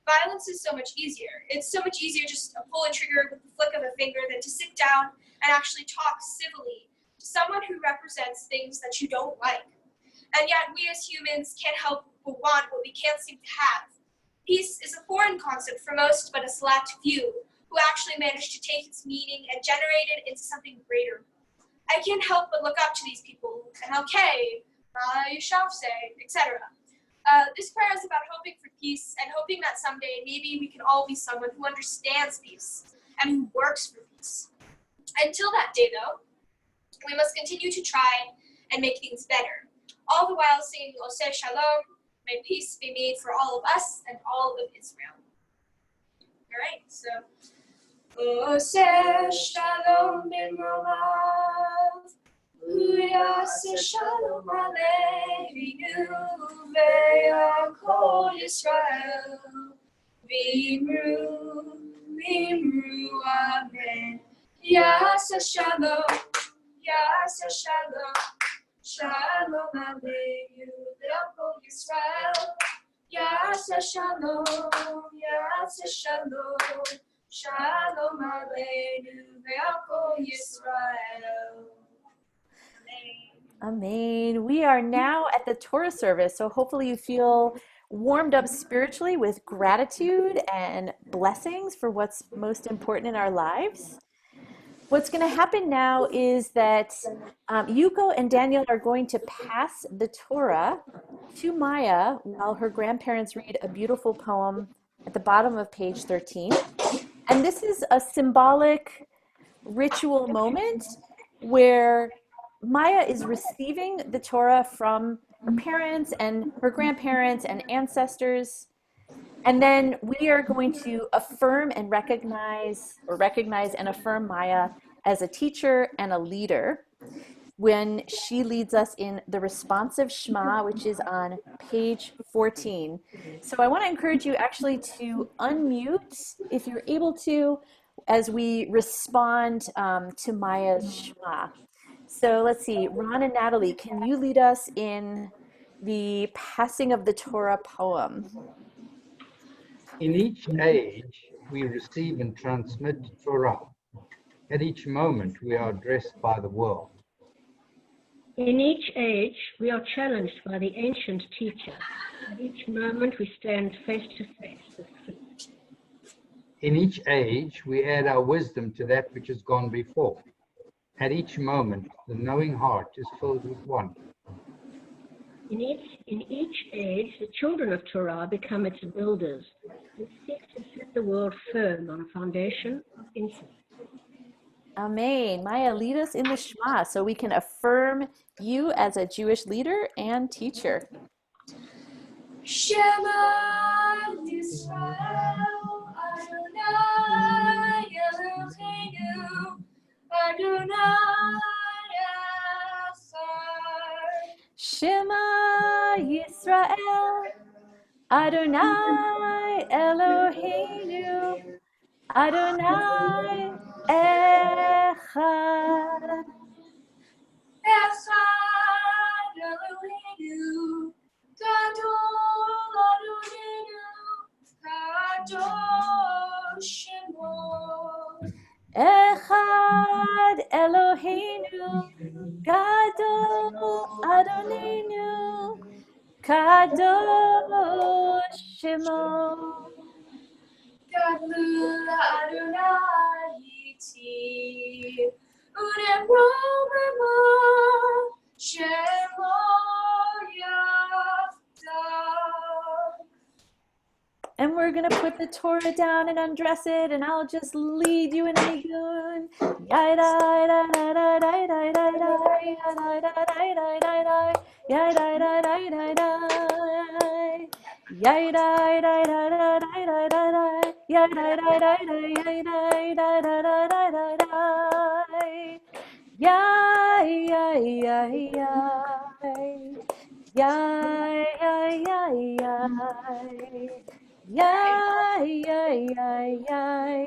Violence is so much easier. It's so much easier just to pull a trigger with the flick of a finger than to sit down and actually talk civilly to someone who represents things that you don't like. And yet we as humans can't help but want what we can't seem to have. Peace is a foreign concept for most but a select few who actually manage to take its meaning and generate it into something greater. I can't help but look up to these people, MLK, Yushavse, etc. This prayer is about hoping for peace and hoping that someday maybe we can all be someone who understands peace and who works for peace. Until that day, though, we must continue to try and make things better, all the while singing Oseh Shalom, may peace be made for all of us and all of Israel. All right, so Oseh Shalom bin Romav, Uyaseh Shalom Aleinu ve'akol Yisrael, Vimru, Vimru, Amen. Yasa Shalom, Yasa Shalom, Shalom Aleinu, Le'ol Yisrael. Yasa Shalom, Yasa Shalom, Shalom Aleinu, Le'ol Yisrael. Amen. We are now at the Torah service, so hopefully you feel warmed up spiritually with gratitude and blessings for what's most important in our lives. What's going to happen now is that Yuko and Daniel are going to pass the Torah to Maya while her grandparents read a beautiful poem at the bottom of page 13. And this is a symbolic ritual moment where Maya is receiving the Torah from her parents and her grandparents and ancestors. And then we are going to affirm and recognize and affirm Maya as a teacher and a leader when she leads us in the responsive Shema, which is on page 14. So I want to encourage you actually to unmute if you're able to as we respond to Maya's Shema. So let's see, Ron and Natalie, can you lead us in the passing of the Torah poem? In each age, we receive and transmit Torah. At each moment, we are addressed by the world. In each age, we are challenged by the ancient teacher. At each moment, we stand face to face with truth. In each age, we add our wisdom to that which has gone before. At each moment, the knowing heart is filled with wonder. In each age, the children of Torah become its builders and seek to set the world firm on a foundation of insight. Amen. Maya, lead us in the Shema so we can affirm you as a Jewish leader and teacher. Shema Yisrael, Adonai Eloheinu, Adonai Echad. Shema Yisrael, Adonai Eloheinu, Adonai Echad. Echad Eloheinu, Gadol Adonenu, Kadosh Shemo. Echad Eloheinu, Gadol Adonenu, Kadosh Shemo. Gadol Adonai Iti, U'Nemro Shemo Yachdav. And we're going to put the Torah down and undress it, and I'll just lead you in Nigun. Yay, yay, yay, yay,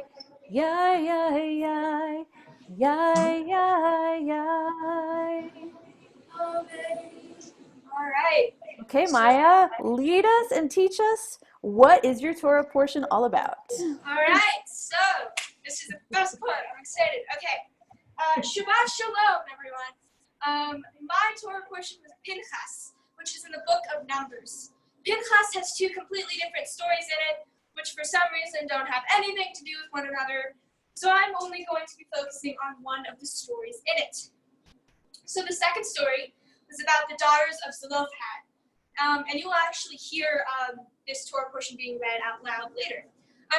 yay, yay, yay, yay, yay, yay. All right. Okay, Maya, lead us and teach us, what is your Torah portion all about? All right. So this is the best part. I'm excited. Okay. Shabbat Shalom, everyone. My Torah portion was Pinchas, which is in the book of Numbers. Pinchas has two completely different stories in it, which for some reason don't have anything to do with one another. So I'm only going to be focusing on one of the stories in it. So the second story was about the daughters of Zelophehad. And you'll actually hear this Torah portion being read out loud later.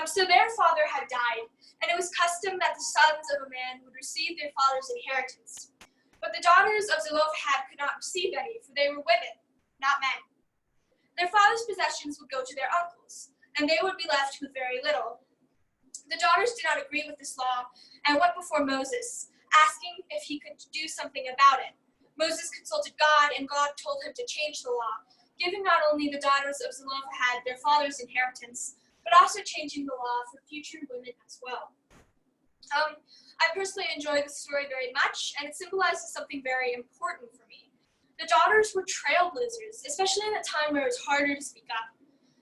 So their father had died, and it was custom that the sons of a man would receive their father's inheritance. But the daughters of Zelophehad could not receive any, for they were women, not men. Their father's possessions would go to their uncles, and they would be left with very little. The daughters did not agree with this law and went before Moses, asking if he could do something about it. Moses consulted God, and God told him to change the law, giving not only the daughters of Zelophehad their father's inheritance, but but also changing the law for future women as well. I personally enjoy this story very much, and it symbolizes something very important for me. The daughters were trailblazers, especially in a time where it was harder to speak up.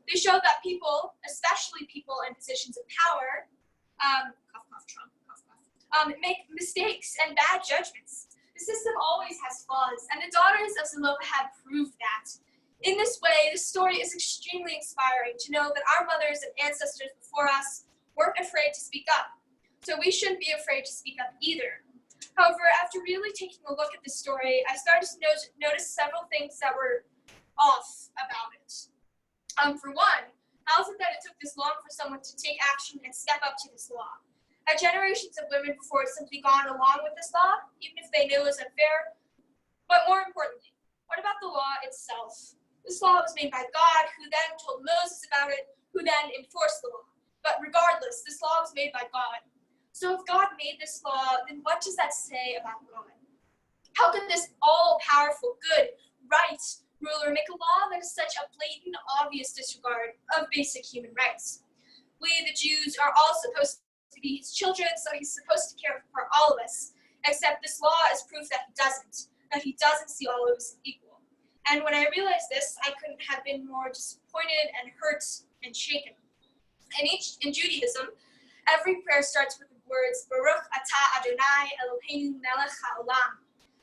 They showed that people, especially people in positions of power, cough, cough, Trump, cough, cough, make mistakes and bad judgments. The system always has flaws, and the daughters of Zelophehad proved that. In this way, this story is extremely inspiring to know that our mothers and ancestors before us weren't afraid to speak up. So we shouldn't be afraid to speak up either. However, after really taking a look at this story, I started to notice several things that were off about it. For one, how is it that it took this long for someone to take action and step up to this law? Had generations of women before simply gone along with this law, even if they knew it was unfair? But more importantly, what about the law itself? This law was made by God, who then told Moses about it, who then enforced the law. But regardless, this law was made by God. So if God made this law, then what does that say about God? How can this all-powerful, good, right ruler make a law that is such a blatant, obvious disregard of basic human rights? We, the Jews, are all supposed to be his children, so he's supposed to care for all of us, except this law is proof that he doesn't see all of us equal. And when I realized this, I couldn't have been more disappointed and hurt and shaken. In Judaism, every prayer starts with the words, Baruch atah Adonai Eloheinu melech haolam.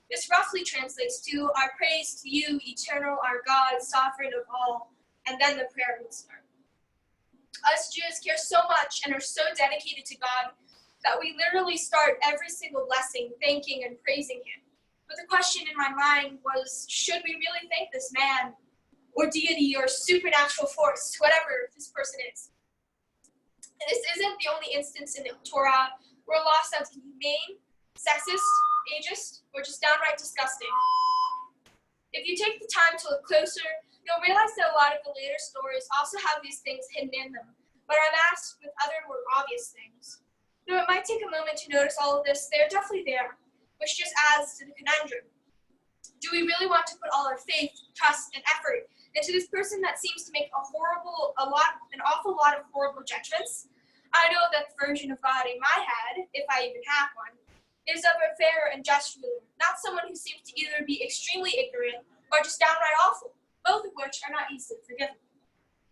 This roughly translates to, our praise to you, eternal, our God, sovereign of all, and then the prayer would start. Us Jews care so much and are so dedicated to God that we literally start every single blessing thanking and praising him. But the question in my mind was, should we really thank this man, or deity, or supernatural force, whatever this person is? This isn't the only instance in the Torah where law sounds inhumane, sexist, ageist, or just downright disgusting. If you take the time to look closer, you'll realize that a lot of the later stories also have these things hidden in them, but are masked with other more obvious things. Though it might take a moment to notice all of this, they're definitely there, which just adds to the conundrum. Do we really want to put all our faith, trust, and effort into this person that seems to make an awful lot of horrible judgments? I know that the version of God in my head, if I even have one, is of a fair and just ruler, not someone who seems to either be extremely ignorant or just downright awful, both of which are not easily forgiven.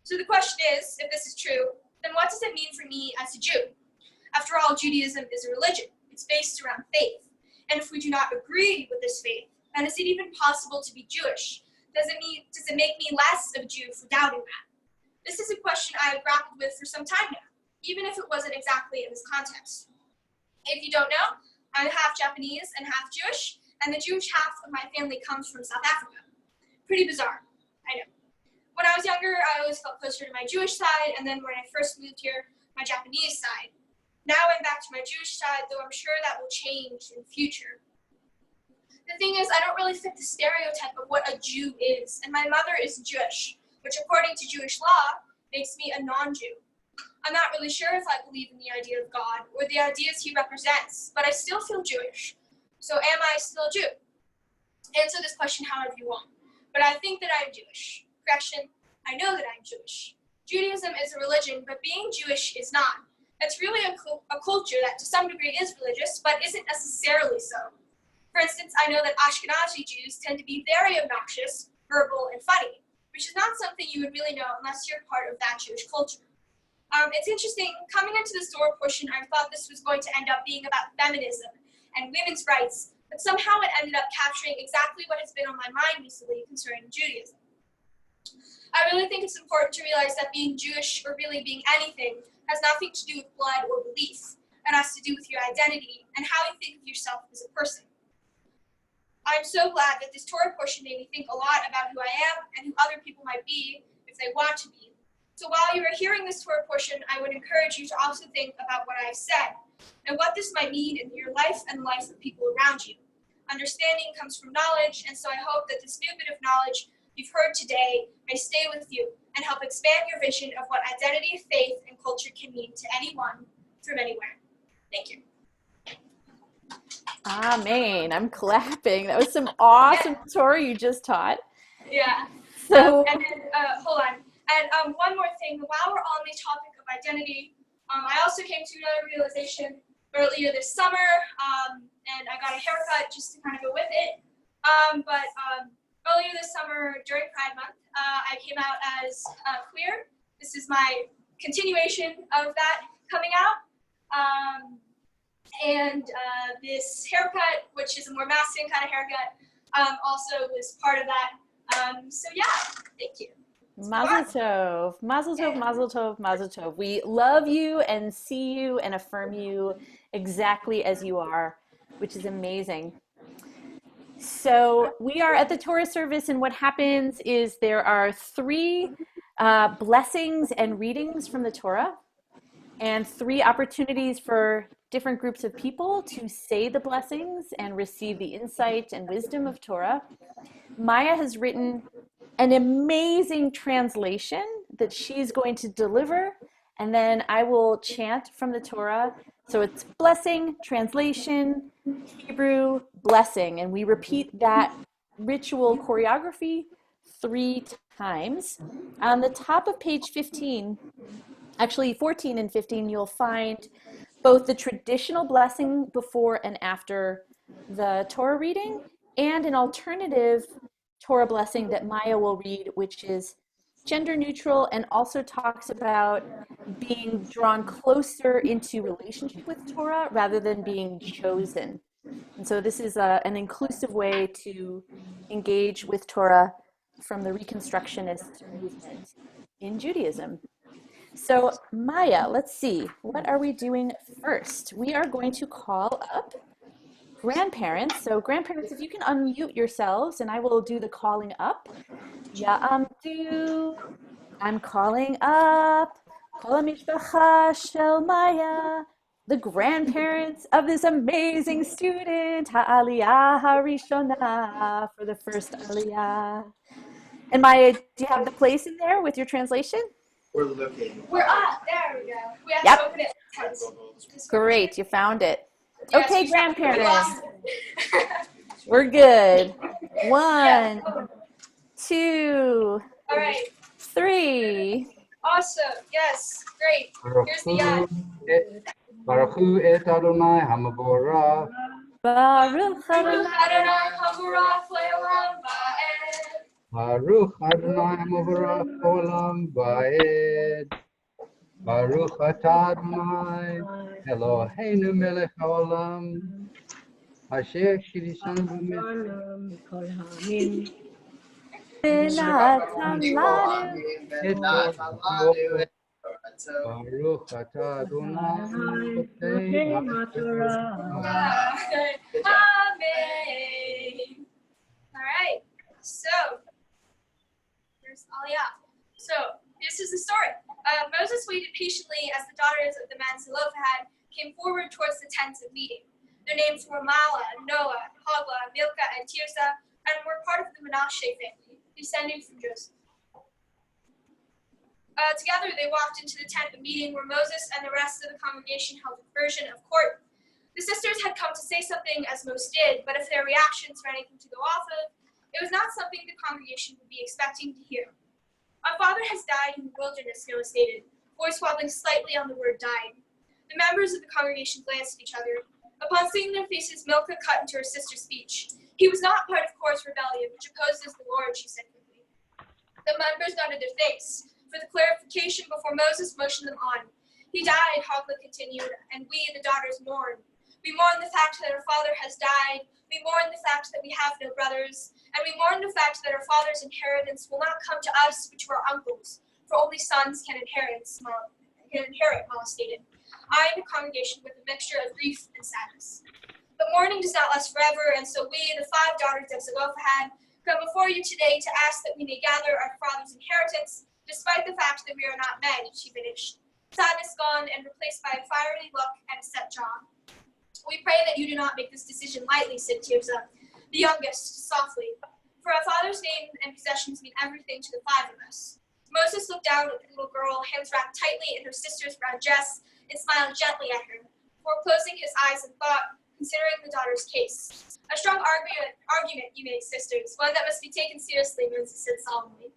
So the question is, if this is true, then what does it mean for me as a Jew? After all, Judaism is a religion. It's based around faith. And if we do not agree with this faith, then is it even possible to be Jewish? Does it make me less of a Jew for doubting that? This is a question I have grappled with for some time now, even if it wasn't exactly in this context. If you don't know, I'm half Japanese and half Jewish, and the Jewish half of my family comes from South Africa. Pretty bizarre, I know. When I was younger, I always felt closer to my Jewish side, and then when I first moved here, my Japanese side. Now I'm back to my Jewish side, though I'm sure that will change in the future. The thing is, I don't really fit the stereotype of what a Jew is, and my mother is Jewish, which according to Jewish law, makes me a non-Jew. I'm not really sure if I believe in the idea of God or the ideas he represents, but I still feel Jewish. So am I still a Jew? Answer this question however you want, but I think that I'm Jewish. Correction, I know that I'm Jewish. Judaism is a religion, but being Jewish is not. It's really a culture that to some degree is religious, but isn't necessarily so. For instance, I know that Ashkenazi Jews tend to be very obnoxious, verbal, and funny, which is not something you would really know unless you're part of that Jewish culture. It's interesting, coming into the Torah portion, I thought this was going to end up being about feminism and women's rights, but somehow it ended up capturing exactly what has been on my mind recently concerning Judaism. I really think it's important to realize that being Jewish, or really being anything, has nothing to do with blood or belief. It has to do with your identity and how you think of yourself as a person. I'm so glad that this Torah portion made me think a lot about who I am and who other people might be if they want to be. So while you are hearing this Torah portion, I would encourage you to also think about what I've said and what this might mean in your life and the life of people around you. Understanding comes from knowledge, and so I hope that this new bit of knowledge you've heard today may stay with you and help expand your vision of what identity, faith, and culture can mean to anyone from anywhere. Thank you. Amen. I'm clapping. That was some awesome Torah you just taught. Yeah. So, And then, hold on. And one more thing, while we're on the topic of identity, I also came to another realization earlier this summer, and I got a haircut just to kind of go with it. But earlier this summer, during Pride Month, I came out as queer. This is my continuation of that coming out. And this haircut, which is a more masculine kind of haircut, also was part of that. So yeah, thank you. Mazel tov, mazel tov, mazel tov, mazel tov. We love you and see you and affirm you exactly as you are, which is amazing. So we are at the Torah service, and what happens is there are three blessings and readings from the Torah, and three opportunities for different groups of people to say the blessings and receive the insight and wisdom of Torah. Maya has written an amazing translation that she's going to deliver, and then I will chant from the Torah. So it's blessing, translation, Hebrew, blessing, and we repeat that ritual choreography 3 times. On the top of page 15, actually 14 and 15, you'll find both the traditional blessing before and after the Torah reading and an alternative Torah blessing that Maya will read, which is gender neutral and also talks about being drawn closer into relationship with Torah rather than being chosen. And so this is an inclusive way to engage with Torah from the Reconstructionist movement in Judaism. So Maya, let's see, what are we doing first? We are going to call up grandparents. So grandparents, if you can unmute yourselves and I will do the calling up. Ya'amdu, I'm calling up. Kol HaMishpacha Shel Maya, the grandparents of this amazing student, Ha'aliyah HaRishona, for the first Aliyah. And Maya, do you have the place in there with your translation? We're looking. We're up. There we go. We have Yep. to open it. Great, you found it. Yes, Okay, we grandparents, lost it. we're good. 1, 2, All right. 3. Awesome. Yes. Great. Here's the Baruch Hu et Adonai Hamavorach. Baruch Adonai Adonai. Havarach Le'olam Va'ed. Baruch Adonai Hamavorach Olam Va'ed. Baruch atah Adonai Eloheinu melech haolam. Asher shirishanu b'mitzvot. Benatam lanu. Baruch atah Adonai Eloheinu melech Amen. All right. So, here's Aliyah. So, this is the story. Moses waited patiently as the daughters of the man Zelophehad came forward towards the tent of meeting. Their names were Mahlah, Noah, Hoglah, Milcah, and Tirzah, and were part of the Menashe family, descending from Joseph. Together, they walked into the tent of meeting where Moses and the rest of the congregation held a version of court. The sisters had come to say something, as most did, but if their reactions were anything to go off of, it was not something the congregation would be expecting to hear. Our father has died in the wilderness, Noah stated, voice wobbling slightly on the word died. The members of the congregation glanced at each other. Upon seeing their faces, Milcah cut into her sister's speech. He was not part of Korah's rebellion, which opposes the Lord, she said quickly. The members nodded their thanks for the clarification before Moses motioned them on. He died, Hoglah continued, and we, the daughters, mourn. We mourn the fact that our father has died. We mourn the fact that we have no brothers. And we mourn the fact that our father's inheritance will not come to us, but to our uncles, for only sons can inherit, Mahlah stated, eyeing the congregation with a mixture of grief and sadness. But mourning does not last forever, and so we, the 5 daughters of Zelophehad, come before you today to ask that we may gather our father's inheritance, despite the fact that we are not men, she finished. Sadness gone and replaced by a fiery look and a set jaw. We pray that you do not make this decision lightly, said Tirzah, the youngest, softly. For our father's name and possessions mean everything to the 5 of us. Moses looked down at the little girl, hands wrapped tightly in her sister's brown dress, and smiled gently at her, before closing his eyes in thought, considering the daughter's case. A strong argument you make, sisters, one that must be taken seriously, Moses said solemnly.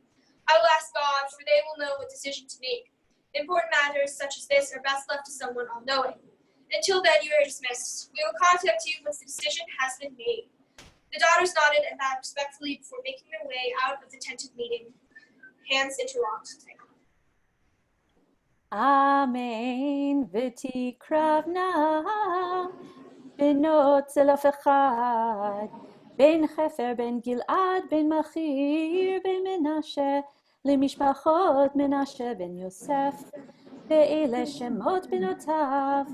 I will ask God, for they will know what decision to make. Important matters such as this are best left to someone all-knowing. Until then, you are dismissed. We will contact you once the decision has been made." The daughters nodded and bowed respectfully before making their way out of the tented meeting, hands interlocked. Amen. ותקרבנה בנות צלף אחד, בין חפר, בין גלעד, בין מכיר, בין מנשה, למשפחות מנשה בן יוסף. ואלה שמות בנותיו,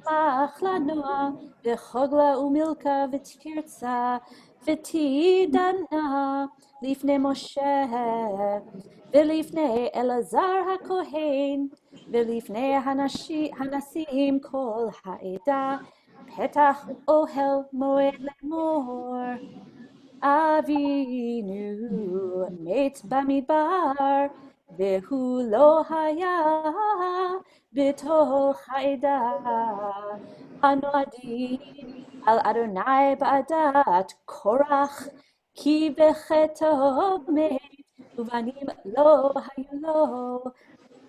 מחלה, נועה, וחוגלה ומילכה ותרצה, ותידנה לפני משה, ולפני אלעזר הכהן, ולפני הנשיאים כל העדה, פתח אוהל מועד לאמור. אבינו מת במדבר, והוא לא היה בתוך העדה. הנועדים על אדוני בעדת קורח, כי בחטאו מת, ובנים לא היו לו.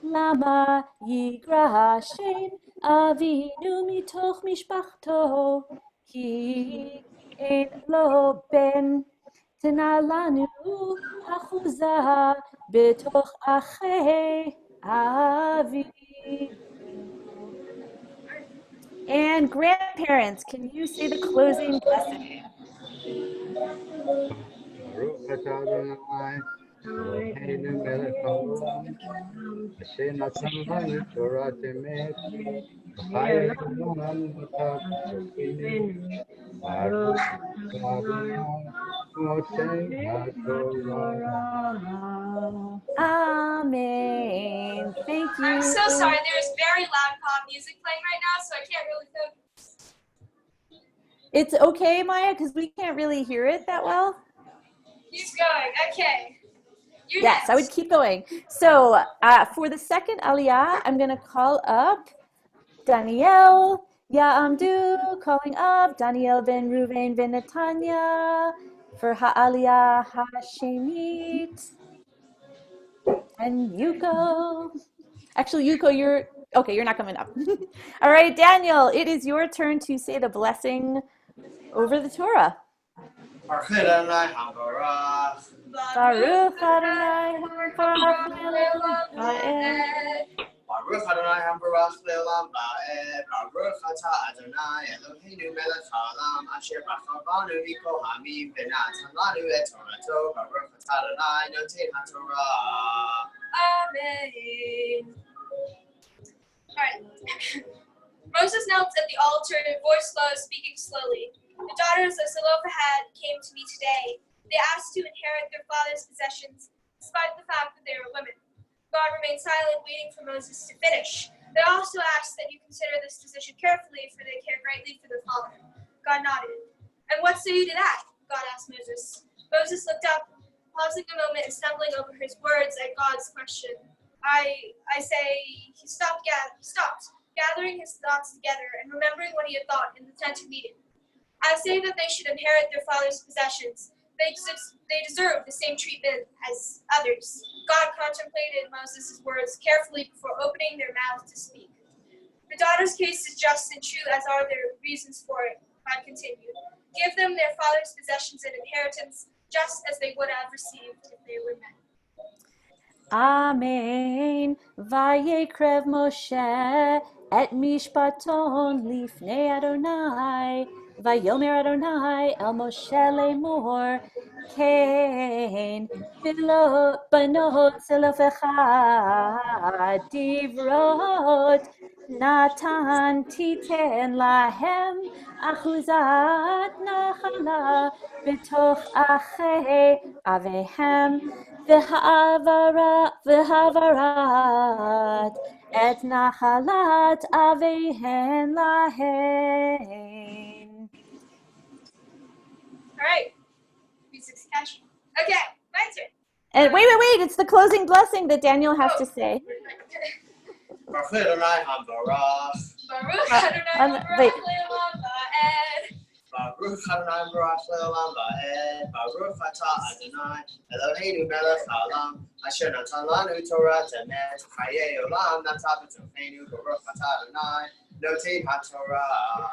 למה יגרשם אבינו מתוך משפחתו? כי אין לו בן. תנה לנו אחוזה בתוך אחי אבינו. And grandparents, can you say the closing blessing? Baruch atah Adonai, Eloheinu melech haolam, asher natan lanu Torah emet, v'chayei olam v'tavkinu. Baruch atah Adonai, notei haTorah. Amen. Thank you. I'm so sorry. There's very loud pop music playing right now, so I can't really focus. It's okay, Maya, because we can't really hear it that well. Keep going. Okay. You're Yes, next. I would keep going. So for the second aliyah, I'm going to call up Daniel Ya'amdu, calling up Daniel ben Ruvain ben Netanya for ha'aliyah ha'shemit. And Yuko. Actually, Yuko, you're not coming up. All right, Daniel, it is your turn to say the blessing over the Torah. Baruch Adonai HaBarach. Baruch Adonai HaBarach Le'olam Baruch Adonai HaBarach Le'olam Va'ed. Baruch atah Adonai Eloheinu melech haolam, asher bachar banu mikol ha'amim v'natan lanu et Torato. Baruch atah Adonai notei haTorah. Amen. All right. Moses knelt at the altar, voice low, speaking slowly. The daughters of Zelophehad came to me today. They asked to inherit their father's possessions, despite the fact that they were women. God remained silent, waiting for Moses to finish. They also asked that you consider this decision carefully, for they care greatly for their father. God nodded. And what say you to that? God asked Moses. Moses looked up, pausing a moment and stumbling over his words at God's question. I say he stopped, gathering his thoughts together and remembering what he had thought in the tent meeting. I say that they should inherit their father's possessions. They deserve the same treatment as others. God contemplated Moses' words carefully before opening their mouths to speak. The daughter's case is just and true, as are their reasons for it. God continued. Give them their father's possessions and inheritance, just as they would have received if they were men. Amen. Vayekrev Moshe et mishpaton lifnei Adonai. Vayomer Adonai el Moshe lemor. Ken banot zelofechad divrot. Natan titen lahem achuzat nachala betoch achei avehem. והעברת את נחלת אביהן להן. All right. Music's catchy. Okay, my turn. And wait, it's the closing blessing that Daniel has to say. Baruch Adonai HaBarach. Baruch Adonai wait. HaBarach Le'olam Va'ed. Baruch Baruch Adonai Baruch Le'olam Va'ed, Baruch Atah Adonai, Eloheinu melech haolam, asher natan lanu Torah temet, Chayei olam natav b'tocheinu, Baruch Atah Adonai, Notei HaTorah.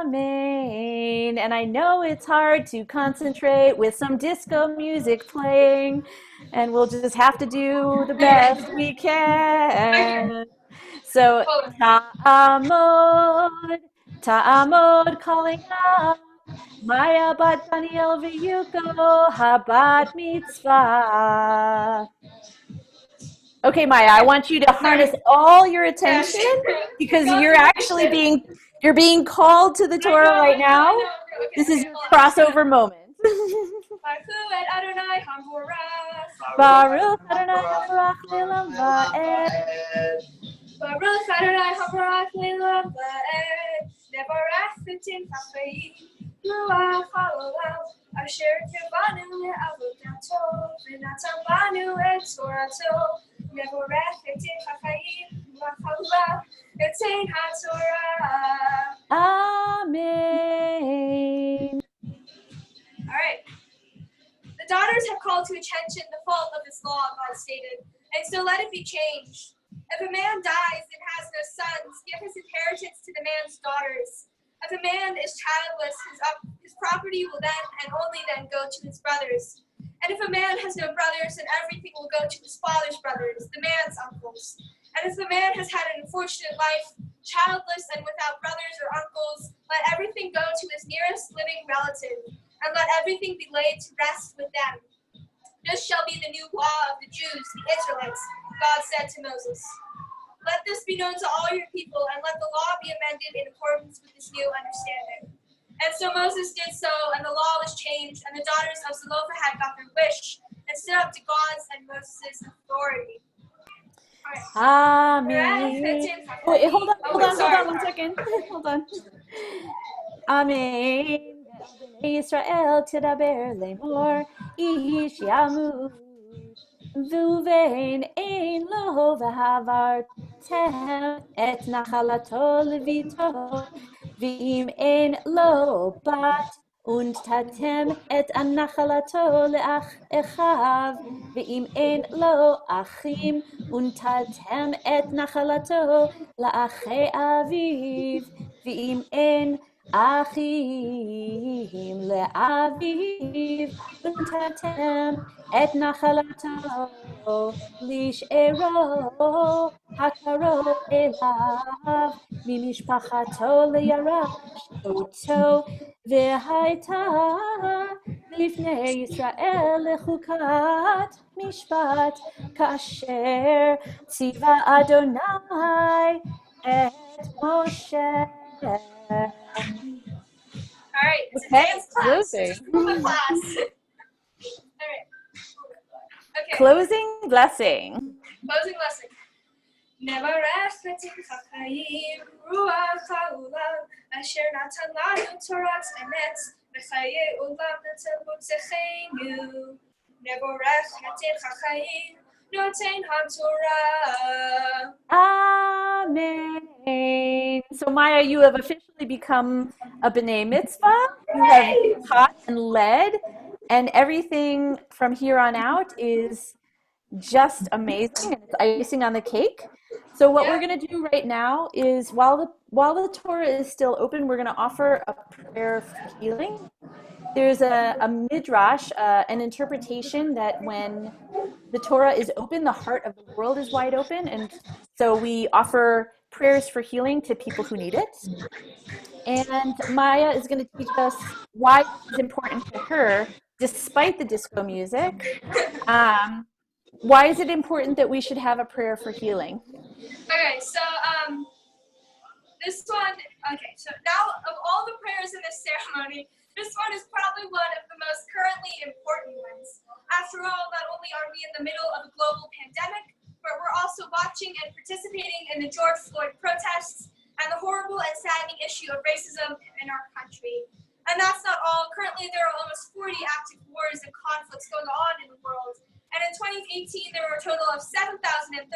Amen. And I know it's hard to concentrate with some disco music playing, and we'll just have to do the best we can. So, ta'amod, calling out. Maya bat Daniel v'Yuko habat mitzvah. Okay, Maya, I want you to harness all your attention because you're being called to the Torah right now. This is your crossover moment. Baruch Adonai habarach le'olam va'ed. Baruch Adonai habarach le'olam va'ed. Nevarach v'tim ha'chayim luach ha'olam. Asher tivanu le'avodato v'natan banu et torato. Nevarach v'tim ha'chayim luach ha'olam. Etein ha'torah. Amen. All right. The daughters have called to attention the fault of this law, God stated, and so let it be changed. If a man dies and has no sons, give his inheritance to the man's daughters. If a man is childless, his property will then and only then go to his brothers. And if a man has no brothers, then everything will go to his father's brothers, the man's uncles. And if a man has had an unfortunate life, childless and without brothers or uncles, let everything go to his nearest living relative, and let everything be laid to rest with them. This shall be the new law of the Jews, the Israelites, God said to Moses. Let this be known to all your people, and let the law be amended in accordance with this new understanding. And so Moses did so, and the law was changed, and the daughters of Zelophehad got their wish, and stood up to God's and Moses' authority. Amen. Wait, hold on 1 second. Hold on. Amen. Israel tidaber lemor ish yamut v'uvein ein lo v'havartem et nachalato levito v'im ein lo bat und tatem et anachalato leach echav v'im ein lo achim und tatem et nachalato leache aviv v'im ein Achim le'aviv untatem et nachalato lish'ero hakaro elav mimishpachato leyarash oto v'haita lifnei Yisrael lechukat mishpat kasher tziva Adonai et Moshe. All right, Okay, closing. Class. All right. Okay. Closing blessing. Closing blessing. Nevarach v'tim ha'chayim ruach ha'olam asher natan lanu torat emet v'chayei olam natan b'tzecheinu. Nevarach v'tim ha'chayim notein ha'torah. Amen. So Maya, you have officially become a B'nai Mitzvah. You have taught and led, and everything from here on out is just amazing, and it's icing on the cake. So what we're going to do right now is while the Torah is still open, we're going to offer a prayer for healing. There's a midrash, an interpretation that when the Torah is open, the heart of the world is wide open, and so we offer prayers for healing to people who need it. And Maya is going to teach us why this is important to her, despite the disco music. Why is it important that we should have a prayer for healing? Okay, so this one, so now of all the prayers in this ceremony, this one is probably one of the most currently important ones. After all, not only are we in the middle of a global pandemic, but we're also watching and participating in the George Floyd protests and the horrible and saddening issue of racism in our country. And that's not all. Currently, there are almost 40 active wars and conflicts going on in the world. And in 2018, there were a total of 7,036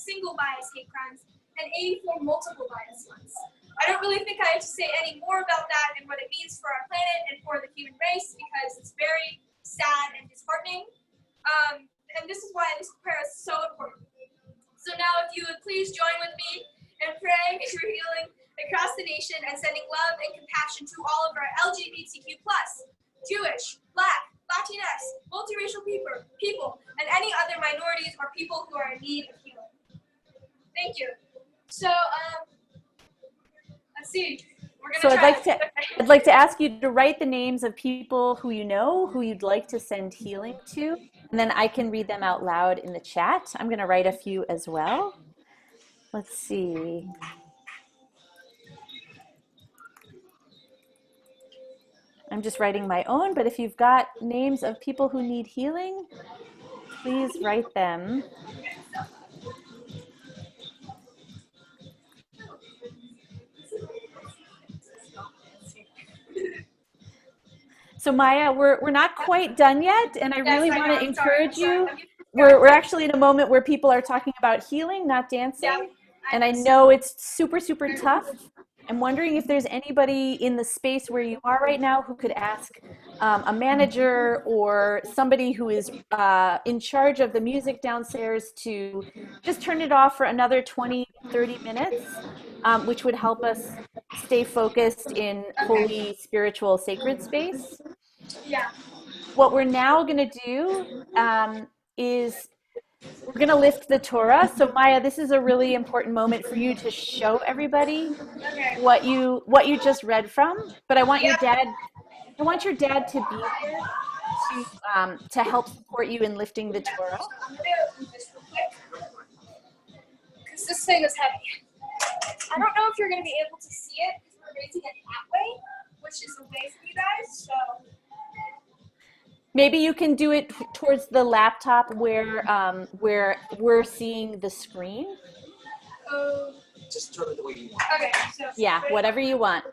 single bias hate crimes and 84 multiple bias ones. I don't really think I have to say any more about that and what it means for our planet and for the human race because it's very sad and disheartening. And this is why this prayer is so important. So now if you would please join with me in praying for healing across the nation and sending love and compassion to all of our LGBTQ+, Jewish, Black, Latinx, multiracial people, and any other minorities or people who are in need of healing. Thank you. So, let's see. So I'd like to ask you to write the names of people who you know, who you'd like to send healing to, and then I can read them out loud in the chat. I'm going to write a few as well. Let's see. I'm just writing my own, but if you've got names of people who need healing, please write them. So Maya, we're not quite done yet, and I really want to encourage you. We're actually in a moment where people are talking about healing, not dancing, and I know it's super, super tough. I'm wondering if there's anybody in the space where you are right now who could ask a manager or somebody who is in charge of the music downstairs to just turn it off for another 20, 30 minutes, which would help us stay focused in holy, spiritual, sacred space. Yeah. What we're now going to do is we're going to lift the Torah. So Maya, this is a really important moment for you to show everybody what you just read from. But I want your dad to be there to help support you in lifting the Torah. I'm going to move this real quick because this thing is heavy. I don't know if you're going to be able to see it because we're raising it that way, which is away from you guys. So maybe you can do it towards the laptop where we're seeing the screen. Just turn it the way you want. Okay. So yeah, whatever you want.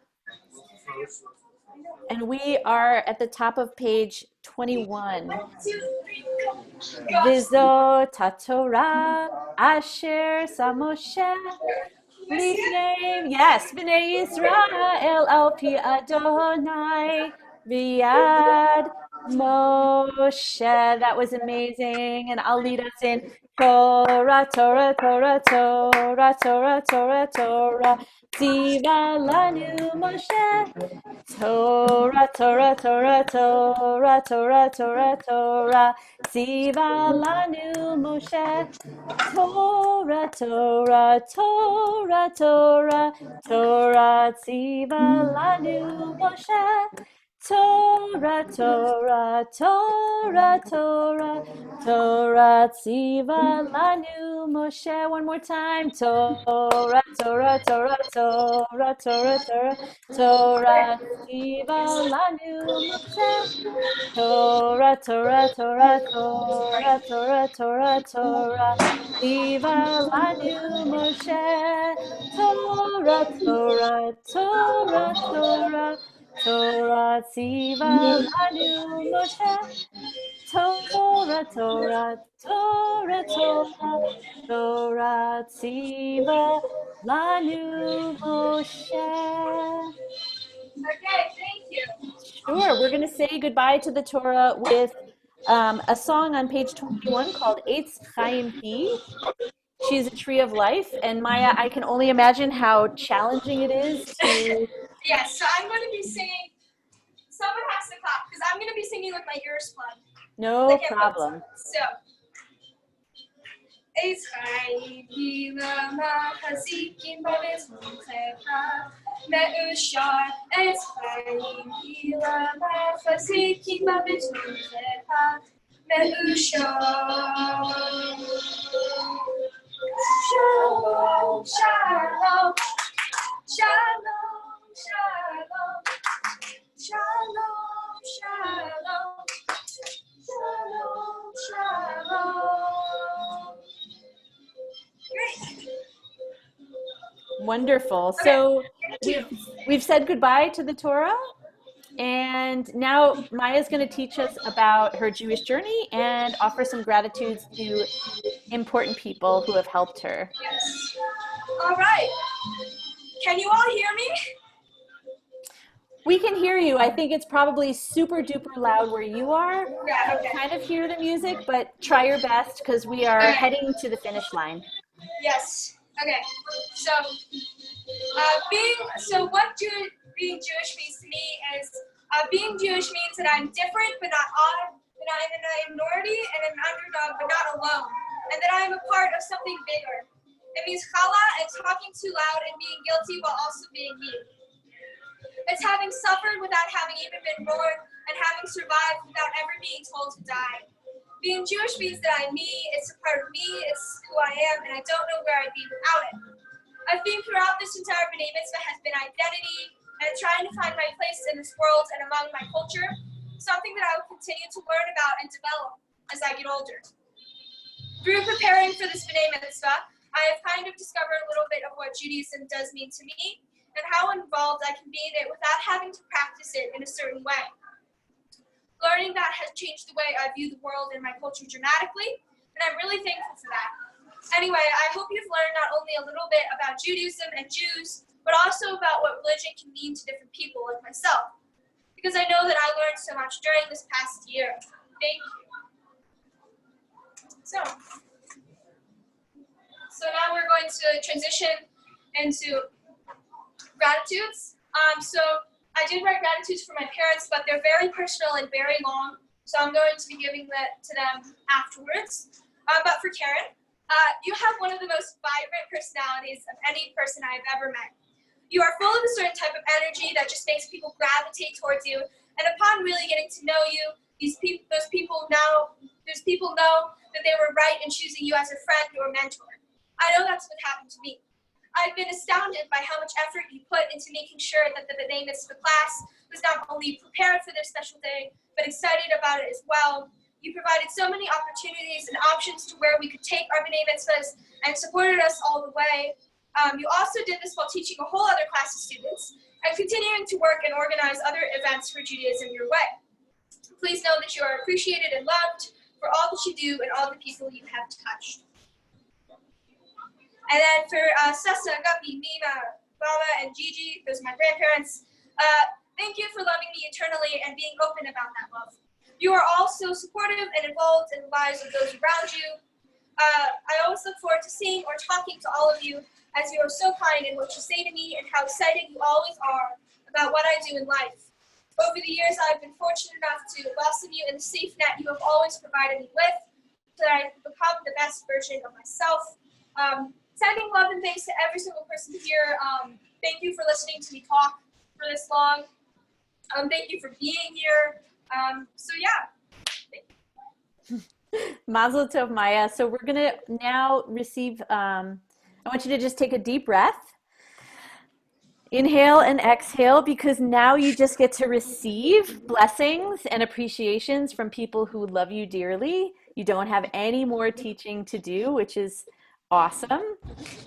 And we are at the top of page 21. 1, 2, 3, go. Vizo tatorah asher samoshe lifnei b'nei Yisrael al pi Adonai v'yad Moshe. That was amazing, and I'll lead us in Torah, Torah, Torah, Torah, Torah, Torah, Torah. Tziva lanu Moshe. Torah, Torah, Torah, Torah, Torah, Torah, Torah. Tziva lanu Moshe. Torah, Torah, Torah, Torah, Torah. Tziva lanu Moshe. Torah, Torah, Torah, Torah, Torah, Tziva lanu Moshe. One more time. Torah, Torah, Torah, Torah, Torah, Torah, Torah, Tziva lanu Moshe. Torah, Torah, Torah, Torah, Torah, Torah, Torah, Tziva lanu Moshe. Torah, Torah, Torah, Torah, Torah, Tziva lanu Moshe. Torah, Torah, Torah, Torah, Torah, Tziva lanu Moshe. Okay, thank you. Sure, we're going to say goodbye to the Torah with a song on page 21 called Eitz Chaim Hi. She's a tree of life. And Maya, I can only imagine how challenging it is to... Yes, so I'm going to be singing. Someone has to clap because I'm going to be singing with my ears plugged. No problem. So, Eitz Chaim Hi lama chazikim b'mizmochecha me'ushar. Eitz Chaim Hi lama chazikim b'mizmochecha me'ushar. Shalom, shalom, shalom, shalom, shalom, shalom, shalom, shalom. Great. Wonderful. So we've said goodbye to the Torah, and now Maya's going to teach us about her Jewish journey and offer some gratitudes to important people who have helped her. Yes. All right. Can you all hear me? We can hear you. I think it's probably super duper loud where you are. Yeah, You okay. kind of hear the music, but try your best because we are Okay. heading to the finish line. Yes. Okay. So, being Jewish means to me is being Jewish means that I'm different but not odd, that I'm in a minority and an underdog but not alone, and that I'm a part of something bigger. It means challah and talking too loud and being guilty while also being me. It's having suffered without having even been born and having survived without ever being told to die. Being Jewish means that I'm me, it's a part of me, it's who I am, and I don't know where I'd be without it. I think throughout this entire B'nai Mitzvah has been identity and trying to find my place in this world and among my culture, something that I will continue to learn about and develop as I get older. Through preparing for this B'nai Mitzvah, I have kind of discovered a little bit of what Judaism does mean to me and how involved I can be in it without having to practice it in a certain way. Learning that has changed the way I view the world and my culture dramatically, and I'm really thankful for that. Anyway, I hope you've learned not only a little bit about Judaism and Jews, but also about what religion can mean to different people like myself, because I know that I learned so much during this past year. Thank you. So now we're going to transition into gratitudes. So I did write gratitudes for my parents, but they're very personal and very long, so I'm going to be giving that to them afterwards. But for Karen, you have one of the most vibrant personalities of any person I've ever met. You are full of a certain type of energy that just makes people gravitate towards you, and upon really getting to know you, those people know that they were right in choosing you as a friend or mentor. I know that's what happened to me. I've been astounded by how much effort you put into making sure that the B'nai Mitzvah class was not only prepared for this special day, but excited about it as well. You provided so many opportunities and options to where we could take our B'nai Mitzvahs and supported us all the way. You also did this while teaching a whole other class of students and continuing to work and organize other events for Judaism your way. Please know that you are appreciated and loved for all that you do and all the people you have touched. And then for Sessa, Guppy, Mima, Baba, and Gigi, those are my grandparents, thank you for loving me eternally and being open about that love. You are all so supportive and involved in the lives of those around you. I always look forward to seeing or talking to all of you as you are so kind in what you say to me and how excited you always are about what I do in life. Over the years, I've been fortunate enough to welcome you in the safe net you have always provided me with so that I can become the best version of myself. Sending love and thanks to every single person here. Thank you for listening to me talk for this long. Thank you for being here. So yeah. Mazel tov, Maya. So we're gonna now receive, I want you to just take a deep breath. Inhale and exhale, because now you just get to receive blessings and appreciations from people who love you dearly. You don't have any more teaching to do, which is awesome.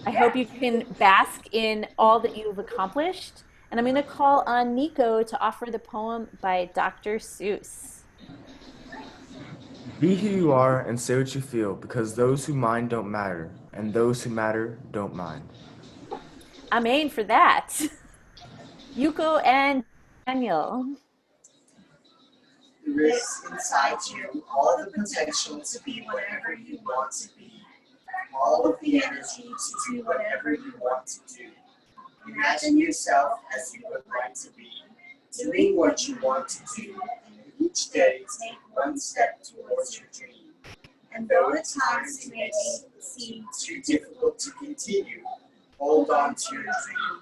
I hope you can bask in all that you've accomplished. And I'm going to call on Nico to offer the poem by Dr. Seuss. Be who you are and say what you feel, because those who mind don't matter, and those who matter don't mind. Amen for that. Yuko and Daniel. There is inside you all the potential to be whatever you want to be, all of the energy to do whatever you want to do. Imagine yourself as you would like to be, doing what you want to do, and each day take one step towards your dream. And though at times it may seem too difficult to continue, hold on to your dream.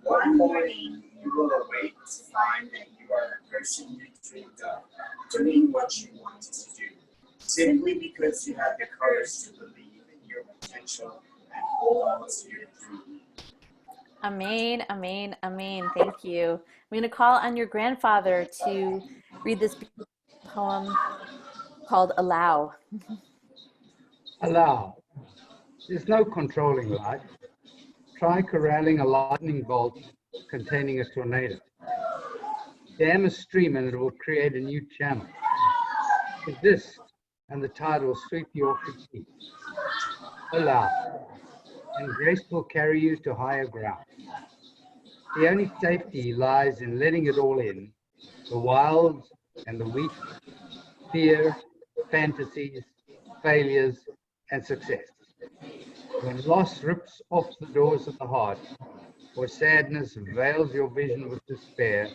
One morning you will awake to find that you are the person you dreamed of, doing what you wanted to do, simply because you have the courage to believe in your potential and hold on to your dream. Amen, amen, amen. Thank you. I'm going to call on your grandfather to read this poem called Allow. Allow. There's no controlling life. Try corralling a lightning bolt containing a tornado. Dam a stream and it will create a new channel. Resist and the tide will sweep you off your feet. Allow, and grace will carry you to higher ground. The only safety lies in letting it all in, the wild and the wheat, fear, fantasies, failures, and success. When loss rips off the doors of the heart, or sadness veils your vision with despair,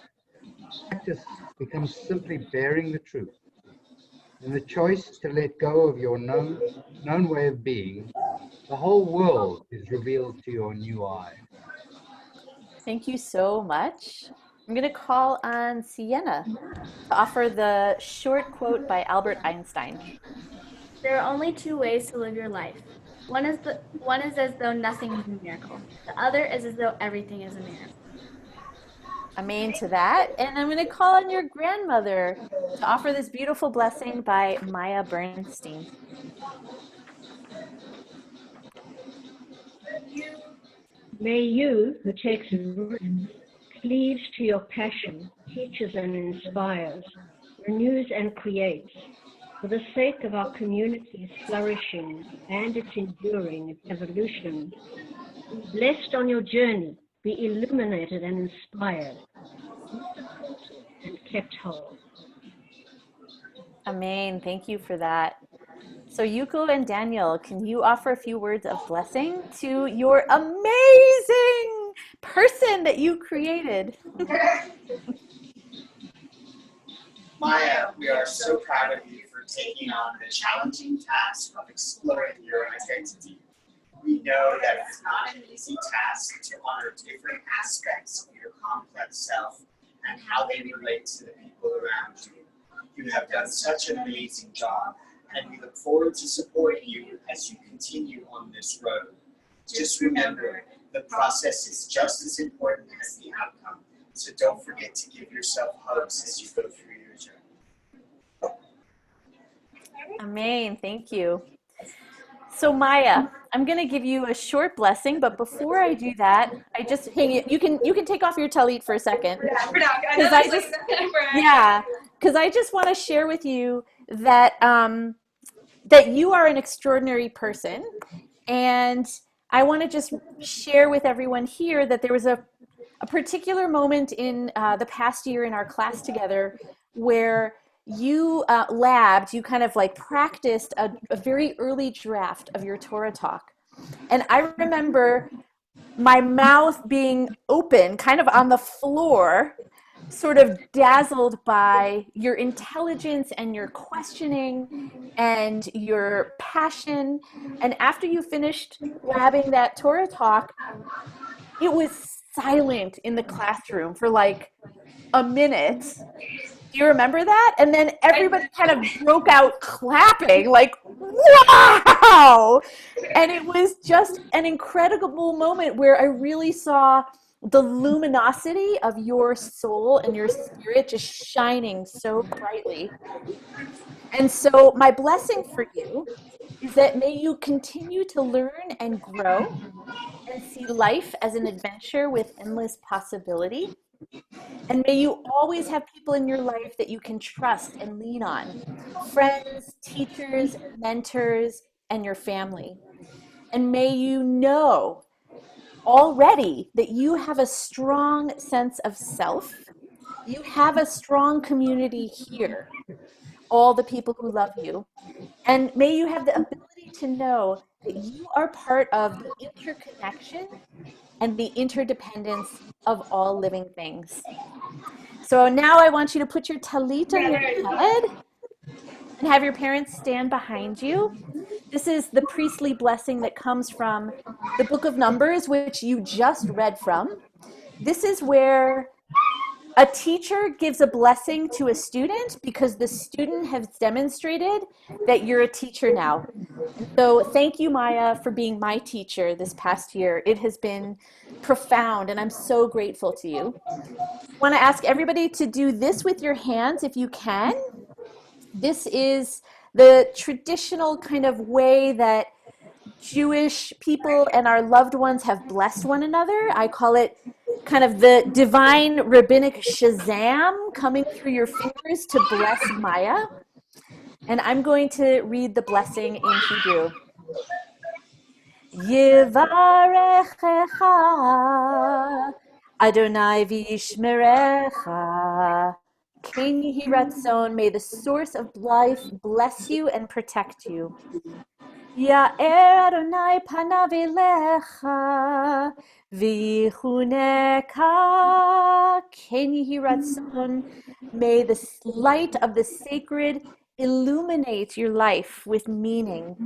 practice becomes simply bearing the truth. In the choice to let go of your known way of being, the whole world is revealed to your new eye. Thank you so much. I'm going to call on Sienna to offer the short quote by Albert Einstein. There are only two ways to live your life. One is as though nothing is a miracle. The other is as though everything is a miracle. Amen to that. And I'm going to call on your grandmother to offer this beautiful blessing by Maya Bernstein. May you, who takes root, cleaves to your passion, teaches and inspires, renews and creates, for the sake of our community's flourishing and its enduring evolution. Be blessed on your journey, be illuminated and inspired, be supported and kept whole. Amen. Thank you for that. So Yuko and Daniel, can you offer a few words of blessing to your amazing person that you created? Maya, we are so proud of you for taking on the challenging task of exploring your identity. We know that it's not an easy task to honor different aspects of your complex self and how they relate to the people around you. You have done such an amazing job, and we look forward to supporting you as you continue on this road. Just remember, the process is just as important as the outcome, so don't forget to give yourself hugs as you go through your journey. Amen. Thank you. So Maya, I'm going to give you a short blessing, but before I do that, I just you can take off your talit for a second. For now. Because I just want to share with you that that you are an extraordinary person, and I want to just share with everyone here that there was a particular moment in the past year in our class together where you you kind of like practiced a very early draft of your Torah talk. And I remember my mouth being open, kind of on the floor, sort of dazzled by your intelligence and your questioning and your passion. And after you finished grabbing that Torah talk, it was silent in the classroom for like a minute. Do you remember that? And then everybody kind of broke out clapping, like, wow! And it was just an incredible moment where I really saw the luminosity of your soul and your spirit just shining so brightly. And so my blessing for you is that may you continue to learn and grow and see life as an adventure with endless possibility. And may you always have people in your life that you can trust and lean on. Friends, teachers, mentors, and your family. And may you know already that you have a strong sense of self. You have a strong community here, all the people who love you. And may you have the ability to know that you are part of the interconnection and the interdependence of all living things. So now I want you to put your talit on your head and have your parents stand behind you. This is the priestly blessing that comes from the book of Numbers, which you just read from. This is where a teacher gives a blessing to a student because the student has demonstrated that you're a teacher now. So thank you, Maya, for being my teacher this past year. It has been profound, and I'm so grateful to you. I want to ask everybody to do this with your hands if you can. This is the traditional kind of way that Jewish people and our loved ones have blessed one another. I call it kind of the divine rabbinic shazam coming through your fingers to bless Maya. And I'm going to read the blessing in Hebrew. Yivarechecha Adonai v'yishmerecha. Ken Yehi Ratzon, may the source of life bless you and protect you. Ya'er Adonai panav elecha v'yichuneka. Ken Yehi Ratzon, may the light of the sacred illuminate your life with meaning.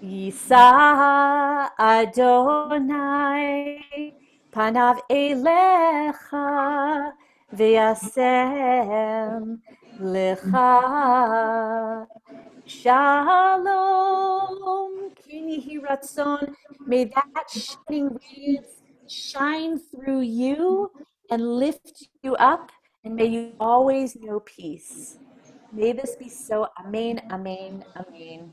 Yisa Adonai panav elecha v'yasem lecha shalom. Ken Yehi Ratzon, may that shining radiance shine through you and lift you up, and may you always know peace. May this be so. Amen, amen, amen.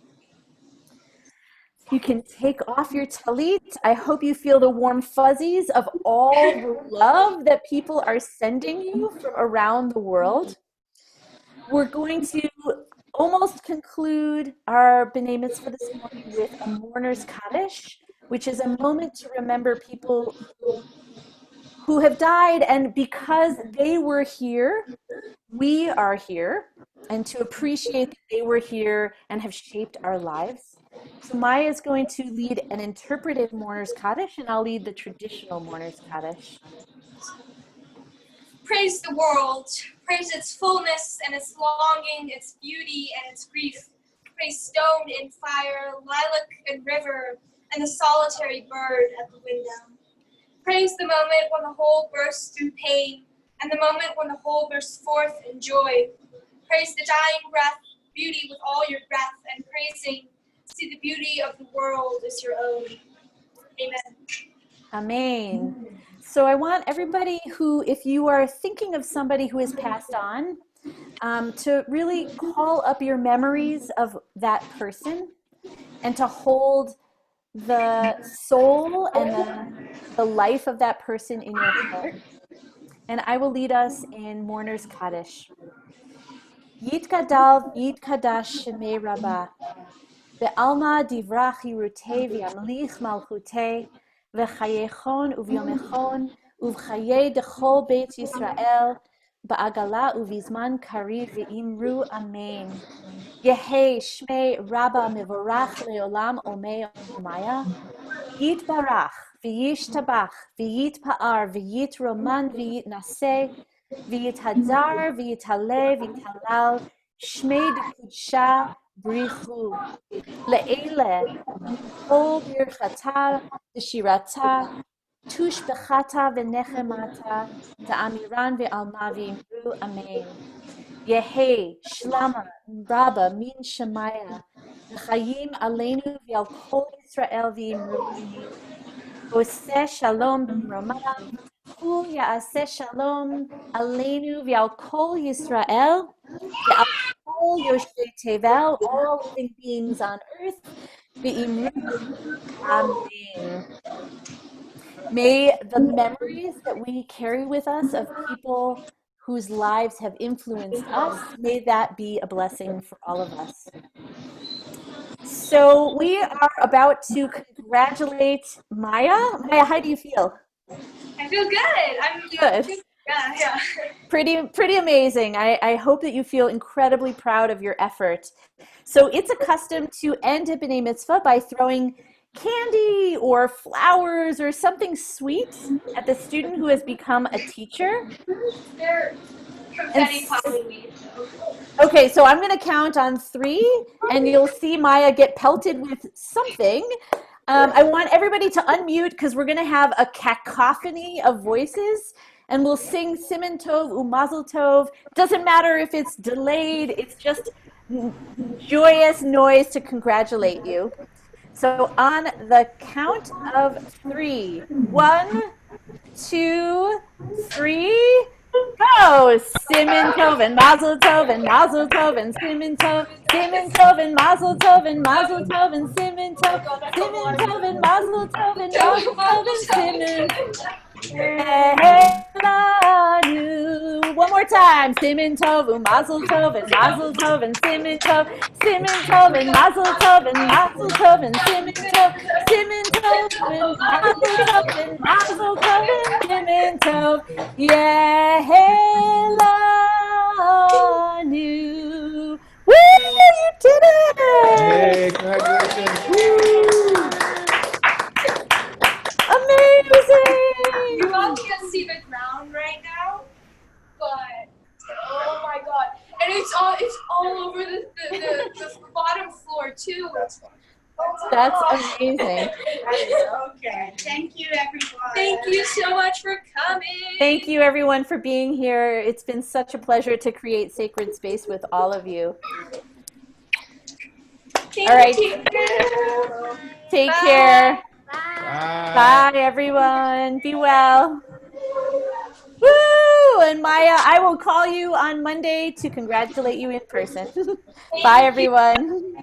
You can take off your talit. I hope you feel the warm fuzzies of all the love that people are sending you from around the world. We're going to almost conclude our B'nai Mitzvah this morning with a mourner's Kaddish, which is a moment to remember people who have died, and because they were here, we are here, and to appreciate that they were here and have shaped our lives. So Maya is going to lead an interpretive mourner's Kaddish, and I'll lead the traditional mourner's Kaddish. Praise the world. Praise its fullness and its longing, its beauty and its grief. Praise stone and fire, lilac and river, and the solitary bird at the window. Praise the moment when the whole bursts through pain, and the moment when the whole bursts forth in joy. Praise the dying breath, beauty with all your breath, and praising, see the beauty of the world is your own. Amen. Amen. So I want everybody who, if you are thinking of somebody who has passed on, to really call up your memories of that person and to hold the soul and the life of that person in your heart. And I will lead us in Mourner's Kaddish. Yitkadal Yitkadash Shemei Rabbah. Be'alma divrach yirutei v'yamlich malchutei v'chayechon uvyomechon uv'chayei dechol beit Yisrael ba'agala uvizman kariv v'imru amen. Yehei shmei Rabba mevorach leolam omei omaya. Yitbarach v'yishtabach v'yitpa'ar v'yitroman v'yitnaseh v'yithadar v'yitale v'yitalal shmei dekudsha brichu. Le'ele kol birchata v'shirata tushbechata v'nechemata ta'amiran v'alma v'imru amen. Yehei shlama rabba min shemaya v'chayim aleinu v'al kol Yisrael v'imru amen. Oseh shalom b'mromav hu ya'aseh shalom aleinu v'al kol Yisrael v'al kol yoshvei tevel, all living beings on earth, v'imru amen. May the memories that we carry with us of people whose lives have influenced us, may that be a blessing for all of us. So we are about to congratulate Maya. Maya, how do you feel? I feel good. I'm Good. Yeah. Pretty amazing. I hope that you feel incredibly proud of your effort. So it's a custom to end a B'nai Mitzvah by throwing candy or flowers or something sweet at the student who has become a teacher. They're confetti popping me. Okay, so I'm going to count on 3, and you'll see Maya get pelted with something. I want everybody to unmute because we're going to have a cacophony of voices, and we'll sing Siman Tov U'Mazel Tov. Doesn't matter if it's delayed, it's just joyous noise to congratulate you. So on the count of 3, 1, 2, 3, go! Siman Tov and Mazel Tov and Mazel Tov and Siman Tov, Siman Tov and Mazel Tov and Mazel Tov and Siman Tov, Siman Tov and Mazel Tov and Mazel Tov and Siman. One more more time. Simin Tov and Mazel Tov and Mazel Tov and Simin Tov. Simin Tov and Mazel Tov and Mazel Tov and Simin Tov. Simin Tov and Mazel Tov and Mazel Tov and Simin Tov. Yehelanu. Woo! You did it! Hey, congratulations. Amazing! You all can't see the ground right now, but oh my god. And it's all over the bottom floor too. That's amazing. Okay. Thank you, everyone. Thank you so much for coming. Thank you everyone for being here. It's been such a pleasure to create sacred space with all of you. Thank All right. you. Take Bye. care. Bye. Bye everyone. Be well. Woo! And Maya, I will call you on Monday to congratulate you in person. Bye everyone.